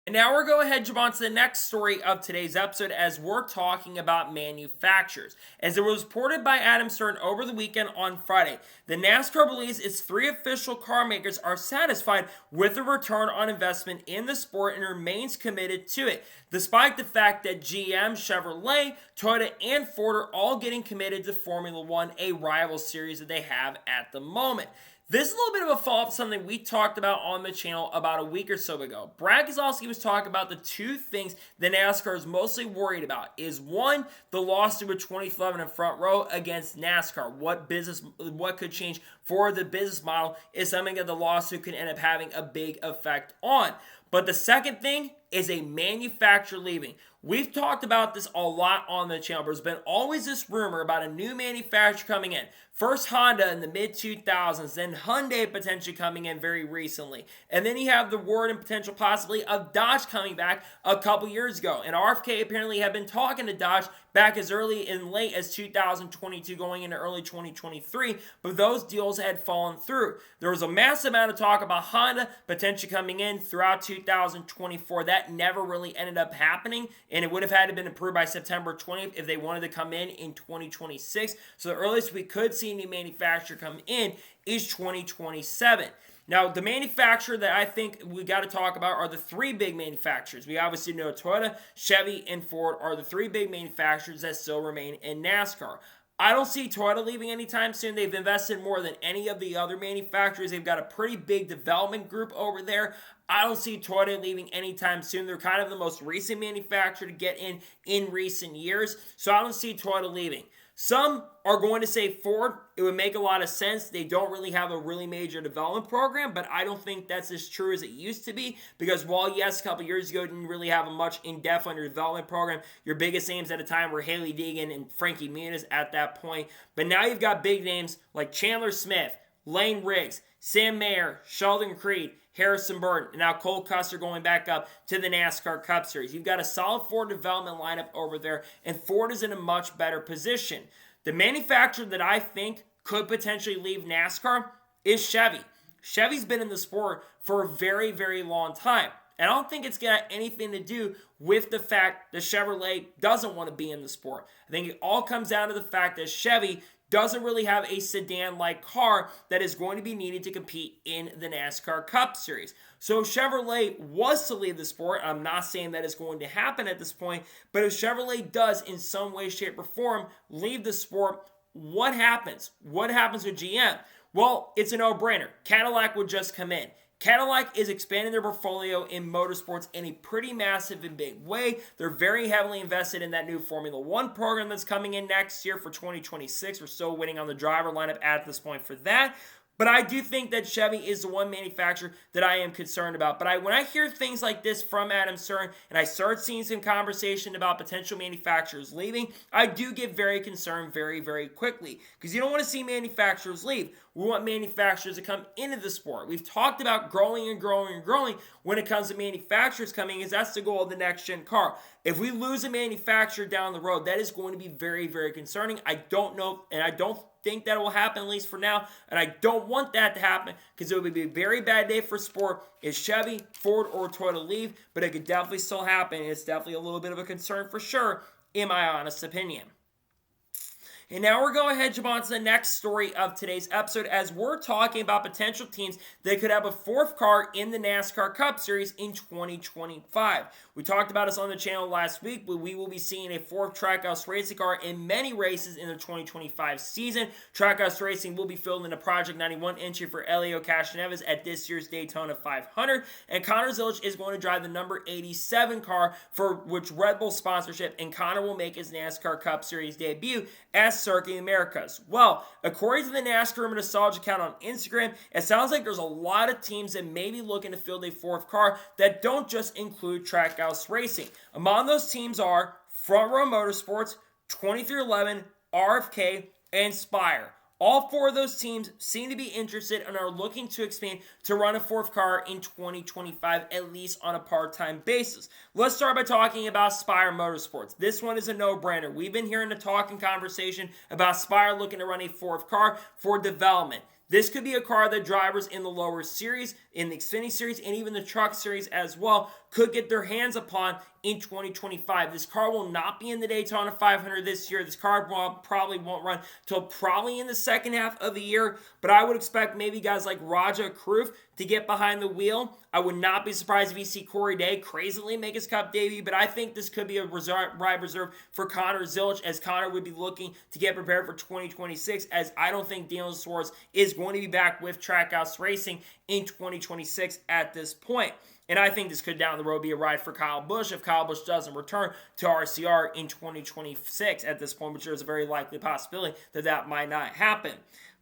And now we're going ahead and jump on to the next story of today's episode as we're talking about manufacturers. As it was reported by Adam Stern over the weekend on Friday, the NASCAR believes its 3 official car makers are satisfied with the return on investment in the sport and remains committed to it, despite the fact that GM, Chevrolet, Toyota, and Ford are all getting committed to Formula One, a rival series that they have at the moment. This is a little bit of a follow-up to something we talked about on the channel about a week or so ago. Brad Keselowski was talking about the 2 things that NASCAR is mostly worried about. Is 1, the lawsuit with 2011 in Front Row against NASCAR. What could change for the business model is something that the lawsuit could end up having a big effect on. But the second thing is a manufacturer leaving. We've talked about this a lot on the channel. There's been always this rumor about a new manufacturer coming in. First Honda in the mid-2000s, then Hyundai potentially coming in very recently. And then you have the word and potential possibly of Dodge coming back a couple years ago. And RFK apparently had been talking to Dodge back as early and late as 2022 going into early 2023, but those deals had fallen through. There was a massive amount of talk about Honda potentially coming in throughout 2024. That never really ended up happening, and it would have had to been approved by September 20th if they wanted to come in 2026. So the earliest we could see a new manufacturer come in is 2027. Now, the manufacturer that I think we got to talk about are the 3 big manufacturers. We obviously know Toyota, Chevy, and Ford are the 3 big manufacturers that still remain in NASCAR. I don't see Toyota leaving anytime soon. They've invested more than any of the other manufacturers. They've got a pretty big development group over there. I don't see Toyota leaving anytime soon. They're kind of the most recent manufacturer to get in recent years, so I don't see Toyota leaving. Some are going to say Ford. It would make a lot of sense. They don't really have a really major development program, but I don't think that's as true as it used to be because while, yes, a couple years ago didn't really have a much in-depth under development program, your biggest names at the time were Haley Deegan and Frankie Munoz at that point. But now you've got big names like Chandler Smith, Lane Riggs, Sam Mayer, Sheldon Creed, Harrison Burton, and now Cole Custer going back up to the NASCAR Cup Series. You've got a solid Ford development lineup over there, and Ford is in a much better position. The manufacturer that I think could potentially leave NASCAR is Chevy. Chevy's been in the sport for a very, very long time. And I don't think it's got anything to do with the fact that Chevrolet doesn't want to be in the sport. I think it all comes down to the fact that Chevy doesn't really have a sedan-like car that is going to be needed to compete in the NASCAR Cup Series. So if Chevrolet was to leave the sport, I'm not saying that it's going to happen at this point, but if Chevrolet does in some way, shape, or form leave the sport, what happens? What happens with GM? Well, it's a no-brainer. Cadillac would just come in. Cadillac is expanding their portfolio in motorsports in a pretty massive and big way. They're very heavily invested in that new Formula One program that's coming in next year for 2026. We're still waiting on the driver lineup at this point for that. But I do think that Chevy is the one manufacturer that I am concerned about. But when I hear things like this from Adam Stern and I start seeing some conversation about potential manufacturers leaving, I do get very concerned very, very quickly. Because you don't want to see manufacturers leave. We want manufacturers to come into the sport. We've talked about growing and growing and growing when it comes to manufacturers coming, as that's the goal of the next-gen car. If we lose a manufacturer down the road, that is going to be very, very concerning. I don't know, and I don't think that will happen, at least for now, and I don't want that to happen because it would be a very bad day for sport if Chevy, Ford, or Toyota leave, but it could definitely still happen, and it's definitely a little bit of a concern for sure, in my honest opinion. And now we're going ahead and jump on to the next story of today's episode as we're talking about potential teams that could have a fourth car in the NASCAR Cup Series in 2025. We talked about this on the channel last week, but we will be seeing a fourth Trackhouse Racing car in many races in the 2025 season. Trackhouse Racing will be filled in a Project 91 entry for Elio Castroneves at this year's Daytona 500, and Conor Zillich is going to drive the number 87 car for which Red Bull sponsorship, and Conor will make his NASCAR Cup Series debut as Circuit Americas. Well, according to the NASCAR Rmer Nostalgia account on Instagram, it sounds like there's a lot of teams that may be looking to field a fourth car that don't just include Trackhouse Racing. Among those teams are Front Row Motorsports, 2311, RFK, and Spire. All four of those teams seem to be interested and are looking to expand to run a fourth car in 2025, at least on a part-time basis. Let's start by talking about Spire Motorsports. This one is a no-brainer. We've been hearing the talk and conversation about Spire looking to run a fourth car for development. This could be a car that drivers in the lower series, in the Xfinity series, and even the truck series as well could get their hands upon in 2025. This car will not be in the Daytona 500 this year. This car probably won't run till probably in the second half of the year, but I would expect maybe guys like Raja Kruf to get behind the wheel. I would not be surprised if you see Corey Day crazily make his Cup debut, but I think this could be a ride reserve for Conor Zillich, as Conor would be looking to get prepared for 2026, as I don't think Daniel Suarez is going to be back with Trackhouse Racing in 2026 at this point. And I think this could down the road be a ride for Kyle Busch if Kyle Busch doesn't return to RCR in 2026 at this point, which there's a very likely possibility that that might not happen.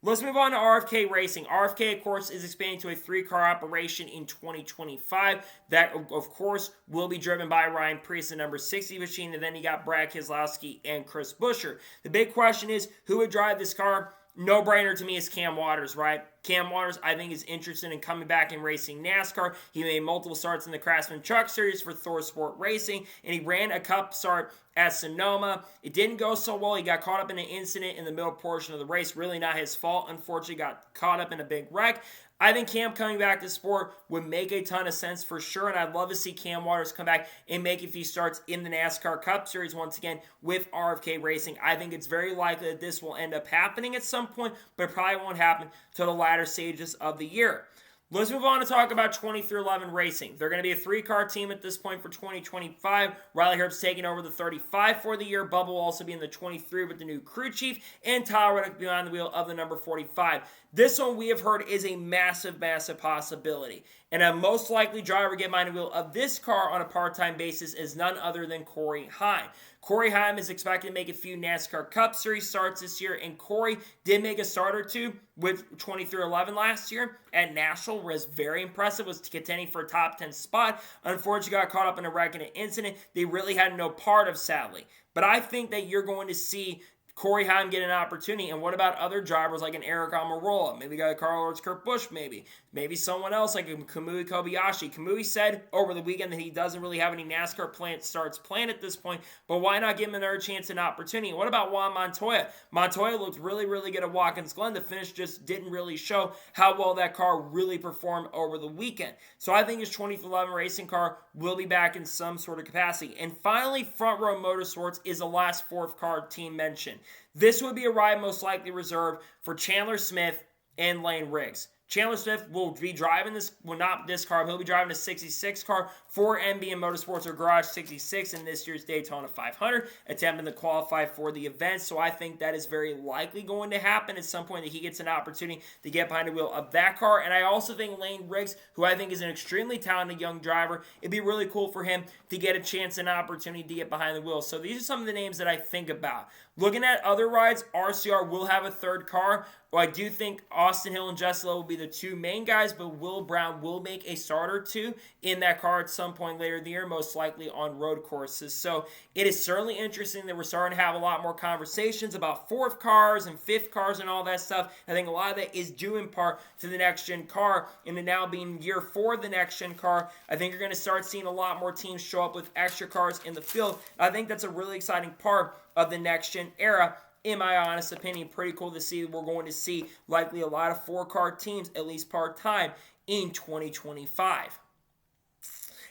Let's move on to RFK Racing. RFK, of course, is expanding to a three-car operation in 2025. That, of course, will be driven by Ryan Preece, the number 60 machine, and then you got Brad Keselowski and Chris Buescher. The big question is, who would drive this car? No-brainer to me is Cam Waters, right? Cam Waters, I think, is interested in coming back and racing NASCAR. He made multiple starts in the Craftsman Truck Series for Thor Sport Racing, and he ran a Cup start at Sonoma. It didn't go so well. He got caught up in an incident in the middle portion of the race. Really not his fault. Unfortunately, got caught up in a big wreck. I think Cam coming back to sport would make a ton of sense for sure, and I'd love to see Cam Waters come back and make a few starts in the NASCAR Cup Series once again with RFK Racing. I think it's very likely that this will end up happening at some point, but it probably won't happen till the latter stages of the year. Let's move on to talk about 2311 Racing. They're going to be a three-car team at this point for 2025. Riley Herbst's taking over the 35 for the year. Bubba will also be in the 23 with the new crew chief, and Tyler Reddick behind the wheel of the number 45. This one we have heard is a massive, massive possibility. And a most likely driver get behind the wheel of this car on a part-time basis is none other than Corey Heim. Corey Heim is expected to make a few NASCAR Cup Series starts this year, and Corey did make a start or two with 2311 last year at Nashville, was very impressive, was contending for a top 10 spot. Unfortunately, got caught up in a wreck and an incident they really had no part of, sadly. But I think that you're going to see Corey Heim get an opportunity. And what about other drivers like an Eric Almirola? Maybe got a Carl Lawrence Kurt Busch, maybe. Maybe someone else like a Kamui Kobayashi. Kamui said over the weekend that he doesn't really have any NASCAR starts planned at this point, but why not give him another chance and opportunity? What about Juan Montoya? Montoya looked really, really good at Watkins Glen. The finish just didn't really show how well that car really performed over the weekend. So I think his 2011 racing car will be back in some sort of capacity. And finally, Front Row Motorsports is the last fourth car team mentioned. This would be a ride most likely reserved for Chandler Smith and Lane Riggs. Chandler Smith will be driving this, well, not this car, but he'll be driving a 66 car for NBM Motorsports or Garage 66 in this year's Daytona 500, attempting to qualify for the event. So I think that is very likely going to happen at some point, that he gets an opportunity to get behind the wheel of that car. And I also think Lane Riggs, who I think is an extremely talented young driver, it'd be really cool for him to get a chance and opportunity to get behind the wheel. So these are some of the names that I think about. Looking at other rides, RCR will have a third car. Well, I do think Austin Hill and Jesse Lowe will be the two main guys, but Will Brown will make a start or two in that car at some point later in the year, most likely on road courses. So it is certainly interesting that we're starting to have a lot more conversations about fourth cars and fifth cars and all that stuff. I think a lot of that is due in part to the next-gen car, and it now being year 4 of the next-gen car. I think you're going to start seeing a lot more teams show up with extra cars in the field. I think that's a really exciting part of the next-gen era. In my honest opinion, pretty cool to see. We're going to see likely a lot of 4-car teams, at least part-time, in 2025.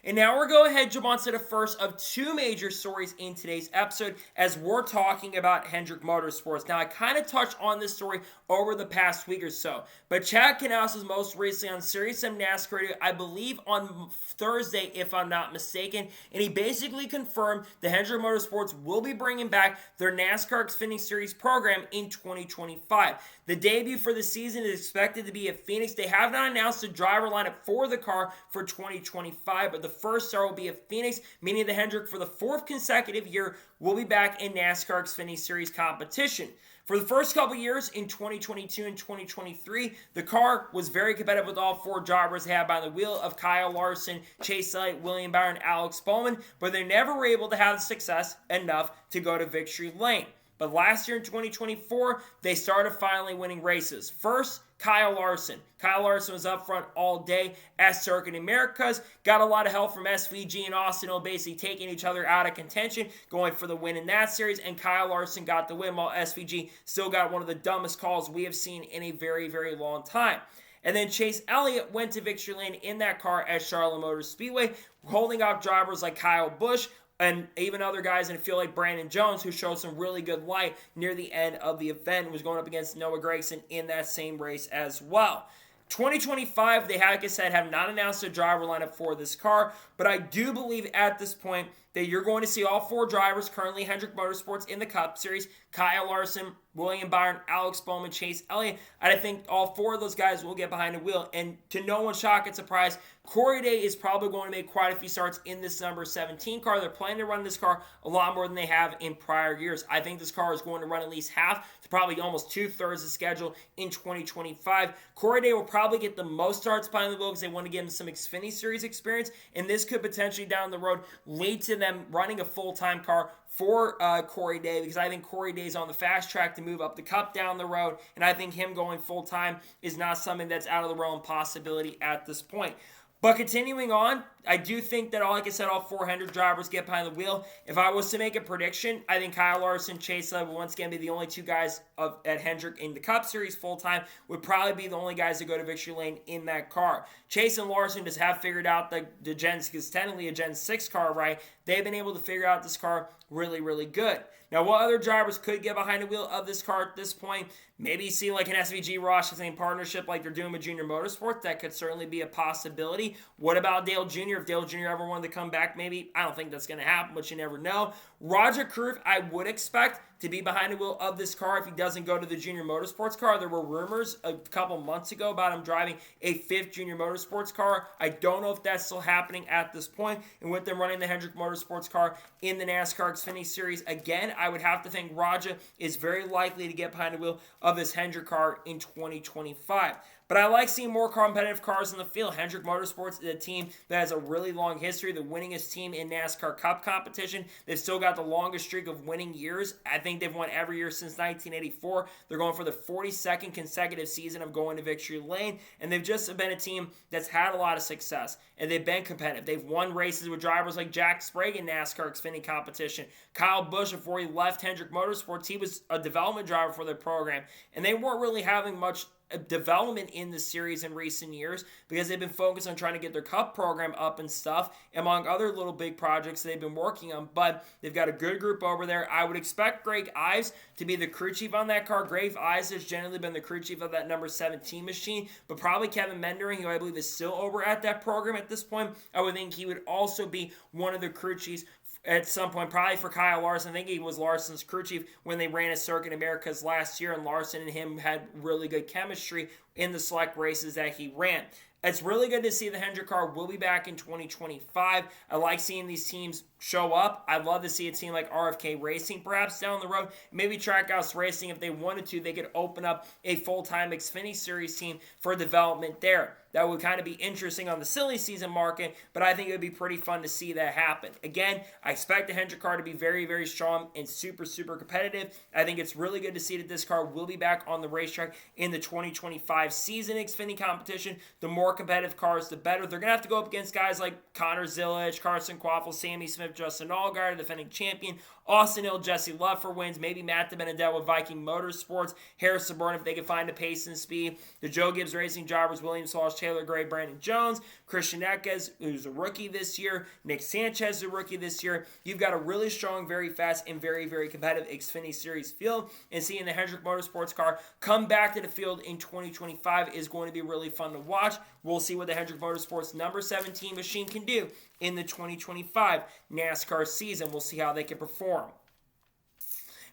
And now we're going ahead and jump on to the first of two major stories in today's episode as we're talking about Hendrick Motorsports. Now, I kind of touched on this story over the past week or so, but Chad Knaus was most recently on Sirius XM NASCAR Radio, I believe on Thursday, if I'm not mistaken, and he basically confirmed that Hendrick Motorsports will be bringing back their NASCAR Xfinity Series program in 2025. The debut for the season is expected to be at Phoenix. They have not announced the driver lineup for the car for 2025, but the first start will be at Phoenix, meaning that Hendrick, for the fourth consecutive year, will be back in NASCAR Xfinity Series competition. For the first couple years in 2022 and 2023, the car was very competitive with all four drivers they had behind the wheel of Kyle Larson, Chase Elliott, William Byron, and Alex Bowman, but they never were able to have success enough to go to victory lane. But last year in 2024, they started finally winning races. First, Kyle Larson. Kyle Larson was up front all day at Circuit Americas. Got a lot of help from SVG and Austin Hill, basically taking each other out of contention, going for the win in that series. And Kyle Larson got the win while SVG still got one of the dumbest calls we have seen in a very, very long time. And then Chase Elliott went to victory lane in that car at Charlotte Motor Speedway, holding off drivers like Kyle Busch, and even other guys in a field like Brandon Jones, who showed some really good light near the end of the event, was going up against Noah Gragson in that same race as well. 2025, they, like I said, have not announced a driver lineup for this car, but I do believe at this point that you're going to see all four drivers currently Hendrick Motorsports in the Cup Series: Kyle Larson, William Byron, Alex Bowman, Chase Elliott. And I think all four of those guys will get behind the wheel. And to no one's shock and surprise, Corey Day is probably going to make quite a few starts in this number 17 car. They're planning to run this car a lot more than they have in prior years. I think this car is going to run at least half to probably almost 2/3 the schedule in 2025. Corey Day will probably get the most starts behind the wheel because they want to give him some Xfinity Series experience. And this could potentially down the road lead to them running a full-time car for Corey Day, because I think Corey Day is on the fast track to move up the Cup down the road, and I think him going full-time is not something that's out of the realm of possibility at this point. But continuing on, I do think that, like I said, all 400 drivers get behind the wheel. If I was to make a prediction, I think Kyle Larson, Chase Elliott will once again be the only two guys at Hendrick in the Cup Series full-time, would probably be the only guys that go to victory lane in that car. Chase and Larson just have figured out the Gen, because technically a Gen 6 car, right? They've been able to figure out this car really, really good. Now, what other drivers could get behind the wheel of this car at this point? Maybe see like an SVG Ross same partnership like they're doing with Junior Motorsports. That could certainly be a possibility. What about Dale Jr.? If Dale Jr. ever wanted to come back, maybe. I don't think that's going to happen, but you never know. Roger Krug, I would expect to be behind the wheel of this car if he doesn't go to the Junior Motorsports car. There were rumors a couple months ago about him driving a fifth Junior Motorsports car. I don't know if that's still happening at this point. And with them running the Hendrick Motorsports car in the NASCAR Xfinity Series, again, I would have to think Roger is very likely to get behind the wheel of this Hendrick car in 2025. But I like seeing more competitive cars in the field. Hendrick Motorsports is a team that has a really long history, the winningest team in NASCAR Cup competition. They've still got the longest streak of winning years. I think they've won every year since 1984. They're going for the 42nd consecutive season of going to victory lane, and they've just been a team that's had a lot of success, and they've been competitive. They've won races with drivers like Jack Sprague in NASCAR Xfinity competition. Kyle Busch, before he left Hendrick Motorsports, he was a development driver for their program, and they weren't really having much development in the series in recent years because they've been focused on trying to get their Cup program up and stuff, among other little big projects they've been working on. But they've got a good group over there. I would expect Greg Ives to be the crew chief on that car. Greg Ives has generally been the crew chief of that number 17 machine, but probably Kevin Mendering, who I believe is still over at that program at this point, I would think he would also be one of the crew chiefs at some point, probably for Kyle Larson. I think he was Larson's crew chief when they ran a Circuit Americas last year, and Larson and him had really good chemistry in the select races that he ran. It's really good to see the Hendrick car will be back in 2025. I like seeing these teams show up. I'd love to see a team like RFK Racing perhaps down the road. Maybe Trackout Racing, if they wanted to, they could open up a full-time Xfinity Series team for development there. That would kind of be interesting on the silly season market, but I think it would be pretty fun to see that happen. Again, I expect the Hendrick car to be very, very strong and super, super competitive. I think it's really good to see that this car will be back on the racetrack in the 2025 season Xfinity competition. The more more competitive cars, the better. They're going to have to go up against guys like Conor Zillich, Carson Quaffle, Sammy Smith, Justin Allgaier, defending champion, Austin Hill, Jesse Love for wins, maybe Matt DiBenedetto with Viking Motorsports, Harrison Burton if they can find a pace and speed, the Joe Gibbs Racing drivers, William Swash, Taylor Gray, Brandon Jones, Christian Eckes, who's a rookie this year, Nick Sanchez, a rookie this year. You've got a really strong, very fast, and very, very competitive Xfinity Series field, and seeing the Hendrick Motorsports car come back to the field in 2025 is going to be really fun to watch. We'll see what the Hendrick Motorsports number 17 machine can do in the 2025 NASCAR season. We'll see how they can perform.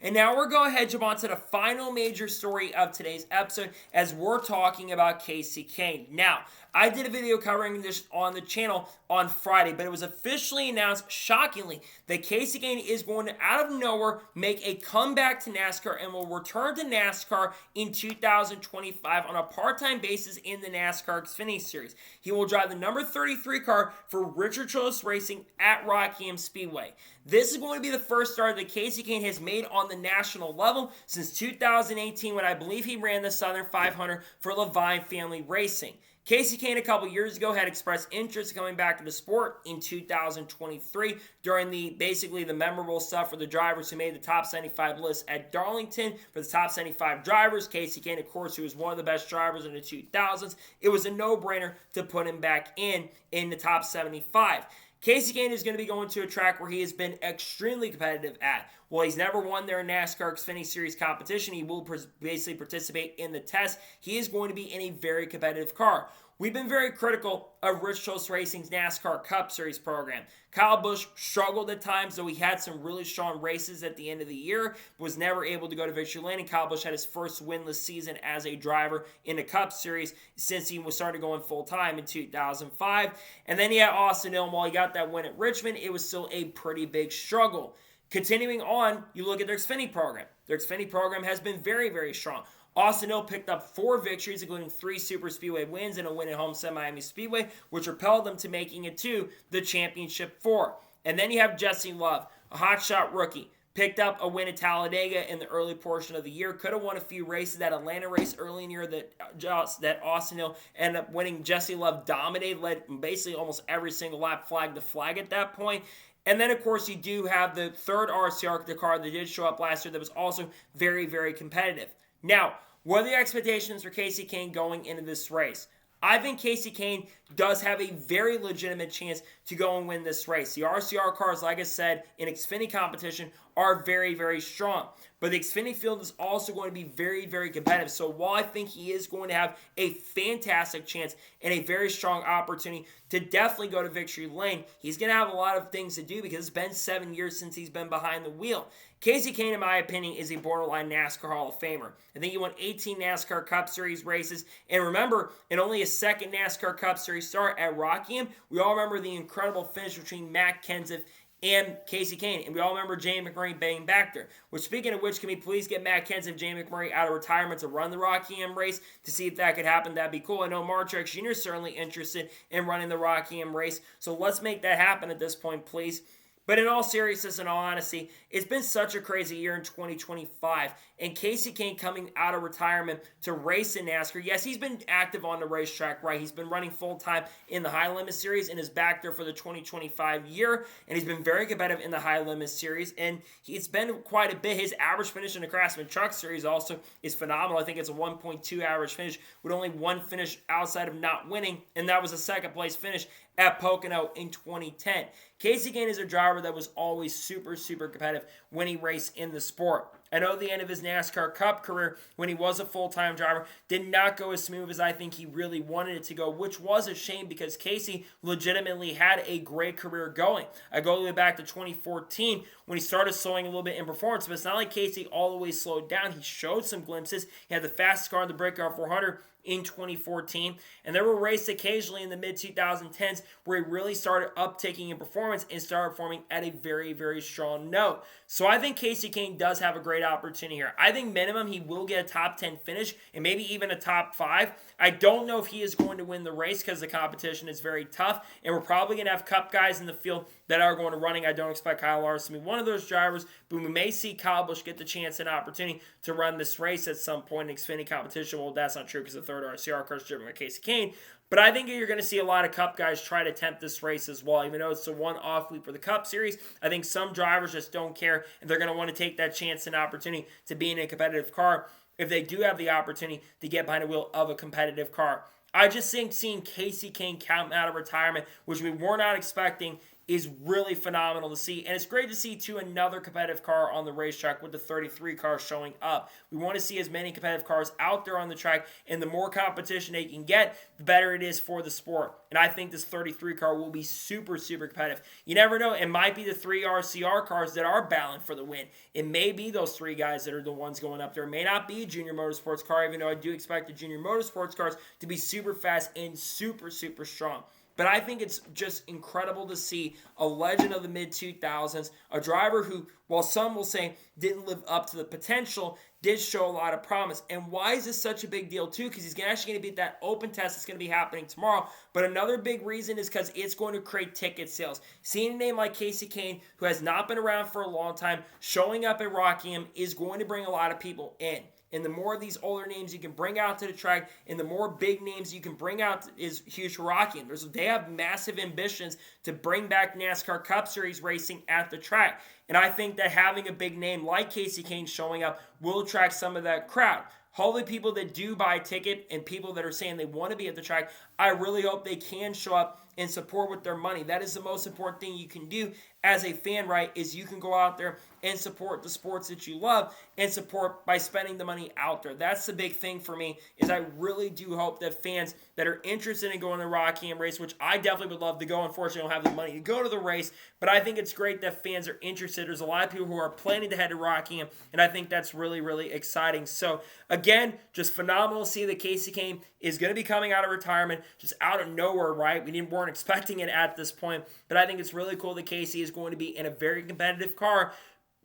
And now we're going to jump on to the final major story of today's episode as we're talking about Kasey Kahne. Now, I did a video covering this on the channel on Friday, but it was officially announced, shockingly, that Kasey Kahne is going to, out of nowhere, make a comeback to NASCAR and will return to NASCAR in 2025 on a part-time basis in the NASCAR Xfinity Series. He will drive the number 33 car for Richard Childress Racing at Rockingham Speedway. This is going to be the first start that Kasey Kahne has made on the national level since 2018 when I believe he ran the Southern 500 for Levine Family Racing. Kasey Kahne a couple years ago had expressed interest in coming back to the sport in 2023 during the memorable stuff for the drivers who made the top 75 list at Darlington. For the top 75 drivers, Kasey Kahne, of course, who was one of the best drivers in the 2000s, it was a no-brainer to put him back in the top 75. Kasey Kahne is going to be going to a track where he has been extremely competitive at. While he's never won their NASCAR Xfinity Series competition, he will basically participate in the test. He is going to be in a very competitive car. We've been very critical of Rich Childress Racing's NASCAR Cup Series program. Kyle Busch struggled at times, though he had some really strong races at the end of the year, was never able to go to victory lane, and Kyle Busch had his first winless season as a driver in the Cup Series since he was started going full-time in 2005. And then he had Austin Hill, and while he got that win at Richmond, it was still a pretty big struggle. Continuing on, you look at their Xfinity program. Their Xfinity program has been very, very strong. Austin Hill picked up 4 victories, including 3 Super Speedway wins and a win at Homestead Miami Speedway, which propelled them to making it to the Championship 4. And then you have Jesse Love, a hotshot rookie. Picked up a win at Talladega in the early portion of the year. Could have won a few races. That Atlanta race early in the year that Austin Hill ended up winning. Jesse Love dominated, led basically almost every single lap, flag to flag at that point. And then, of course, you do have the third RCR, the car that did show up last year that was also very, very competitive. Now, what are the expectations for Kasey Kahne going into this race? I think Kasey Kahne does have a very legitimate chance to go and win this race. The RCR cars, like I said, in Xfinity competition are very, very strong. But the Xfinity field is also going to be very, very competitive. So while I think he is going to have a fantastic chance and a very strong opportunity to definitely go to victory lane, he's going to have a lot of things to do because it's been 7 years since he's been behind the wheel. Kasey Kahne, in my opinion, is a borderline NASCAR Hall of Famer. I think he won 18 NASCAR Cup Series races. And remember, in only his second NASCAR Cup Series start at Rockingham, we all remember the incredible finish between Matt Kenseth and Kasey Kahne. And we all remember Jamie McMurray being back there. Which, speaking of which, can we please get Matt Kenseth, Jamie McMurray out of retirement to run the Rockingham race to see if that could happen? That'd be cool. I know Martrex Jr. is certainly interested in running the Rockingham race. So let's make that happen at this point, please. But in all seriousness and all honesty, it's been such a crazy year in 2025. And Kasey Kahne coming out of retirement to race in NASCAR. Yes, he's been active on the racetrack, right? He's been running full-time in the High Limit Series and is back there for the 2025 year. And he's been very competitive in the High Limit Series. And it's been quite a bit. His average finish in the Craftsman Truck Series also is phenomenal. I think it's a 1.2 average finish with only one finish outside of not winning. And that was a second-place finish at Pocono in 2010. Kasey Kahne is a driver that was always super, super competitive when he raced in the sport. I know the end of his NASCAR Cup career, when he was a full-time driver, did not go as smooth as I think he really wanted it to go, which was a shame because Kasey legitimately had a great career going. I go all the way back to 2014 when he started slowing a little bit in performance, but it's not like Kasey all the way slowed down. He showed some glimpses. He had the fastest car in the Breakout 400 in 2014, and there were races occasionally in the mid-2010s where he really started uptaking in performance and started performing at a very, very strong note. So I think Kasey Kahne does have a great opportunity here. I think minimum he will get a top 10 finish and maybe even a top 5. I don't know if he is going to win the race because the competition is very tough, and we're probably going to have Cup guys in the field that are going to running. I don't expect Kyle Larson to be one of those drivers, but we may see Kyle Busch get the chance and opportunity to run this race at some point in Xfinity competition. Well, that's not true because the third RCR car is driven by Kasey Kahne. But I think you're going to see a lot of Cup guys try to attempt this race as well. Even though it's a one-off week for the Cup Series, I think some drivers just don't care, and they're going to want to take that chance and opportunity to be in a competitive car if they do have the opportunity to get behind the wheel of a competitive car. I just think seeing Kasey Kahne come out of retirement, which we were not expecting, is really phenomenal to see. And it's great to see, too, another competitive car on the racetrack with the 33 car showing up. We want to see as many competitive cars out there on the track, and the more competition they can get, the better it is for the sport. And I think this 33 car will be super, super competitive. You never know. It might be the 3 RCR cars that are battling for the win. It may be those 3 guys that are the ones going up there. It may not be a Junior Motorsports car, even though I do expect the Junior Motorsports cars to be super fast and super, super strong. But I think it's just incredible to see a legend of the mid-2000s, a driver who, while some will say didn't live up to the potential, did show a lot of promise. And why is this such a big deal, too? Because he's actually going to be at that open test that's going to be happening tomorrow. But another big reason is because it's going to create ticket sales. Seeing a name like Kasey Kahne, who has not been around for a long time, showing up at Rockingham is going to bring a lot of people in. And the more of these older names you can bring out to the track, and the more big names you can bring out is huge for Rockingham. They have massive ambitions to bring back NASCAR Cup Series racing at the track. And I think that having a big name like Kasey Kahne showing up will attract some of that crowd. Hopefully people that do buy a ticket and people that are saying they want to be at the track, I really hope they can show up and support with their money. That is the most important thing you can do as a fan, right, is you can go out there and support the sports that you love and support by spending the money out there. That's the big thing for me, is I really do hope that fans that are interested in going to the Rockingham race, which I definitely would love to go, unfortunately I don't have the money to go to the race, but I think it's great that fans are interested. There's a lot of people who are planning to head to Rockingham, and I think that's really, really exciting. So, again, just phenomenal to see that Kasey Kahne is going to be coming out of retirement, just out of nowhere, right? We weren't expecting it at this point, but I think it's really cool that Kasey is going to be in a very competitive car.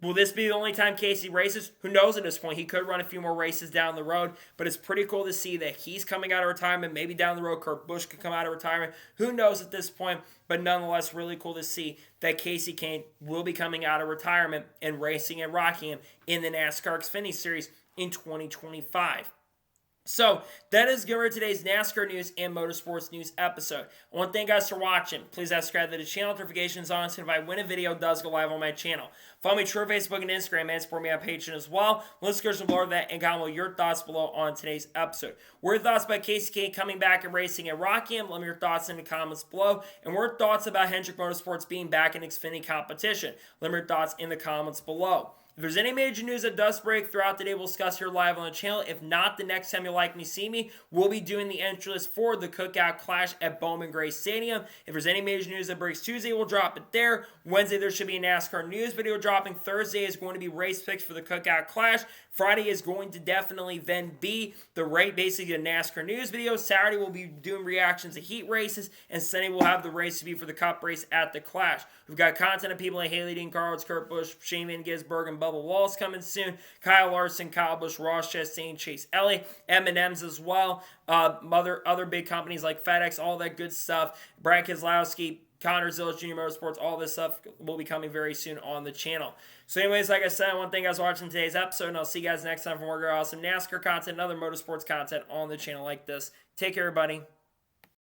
Will this be the only time Kasey races? Who knows at this point? He could run a few more races down the road, but it's pretty cool to see that he's coming out of retirement. Maybe down the road, Kurt Busch could come out of retirement. Who knows at this point? But nonetheless, really cool to see that Kasey Kahne will be coming out of retirement and racing at Rockingham in the NASCAR Xfinity Series in 2025. So, that is going to be today's NASCAR news and motorsports news episode. I want to thank you guys for watching. Please subscribe to the channel, notifications on, so if I win a video, it does go live on my channel. Follow me on Twitter, Facebook, and Instagram, and support me on Patreon as well. Let's go below that and comment your thoughts below on today's episode. What are your thoughts about Kasey Kahne coming back and racing at Rockingham? Let me know your thoughts in the comments below. And what are your thoughts about Hendrick Motorsports being back in Xfinity competition? Let me know your thoughts in the comments below. If there's any major news that does break throughout the day, we'll discuss here live on the channel. If not, the next time you'll likely see me, we'll be doing the entry list for the Cookout Clash at Bowman Gray Stadium. If there's any major news that breaks Tuesday, we'll drop it there. Wednesday, there should be a NASCAR news video dropping. Thursday is going to be race picks for the Cookout Clash. Friday is going to definitely then be the basically a NASCAR news video. Saturday, we'll be doing reactions to heat races. And Sunday, we'll have the race to be for the Cup race at the Clash. We've got content of people like Haley Dean Carlos, Kurt Busch, Shane Van Gisbergen, and Bubba Wallace coming soon. Kyle Larson, Kyle Busch, Ross Chastain, Chase Elliott, M&M's as well. Other big companies like FedEx, all that good stuff. Brad Keselowski, Conor Zillich, Junior Motorsports, all this stuff will be coming very soon on the channel. So anyways, like I said, I want to thank you guys for watching today's episode, and I'll see you guys next time for more awesome NASCAR content and other motorsports content on the channel like this. Take care, everybody.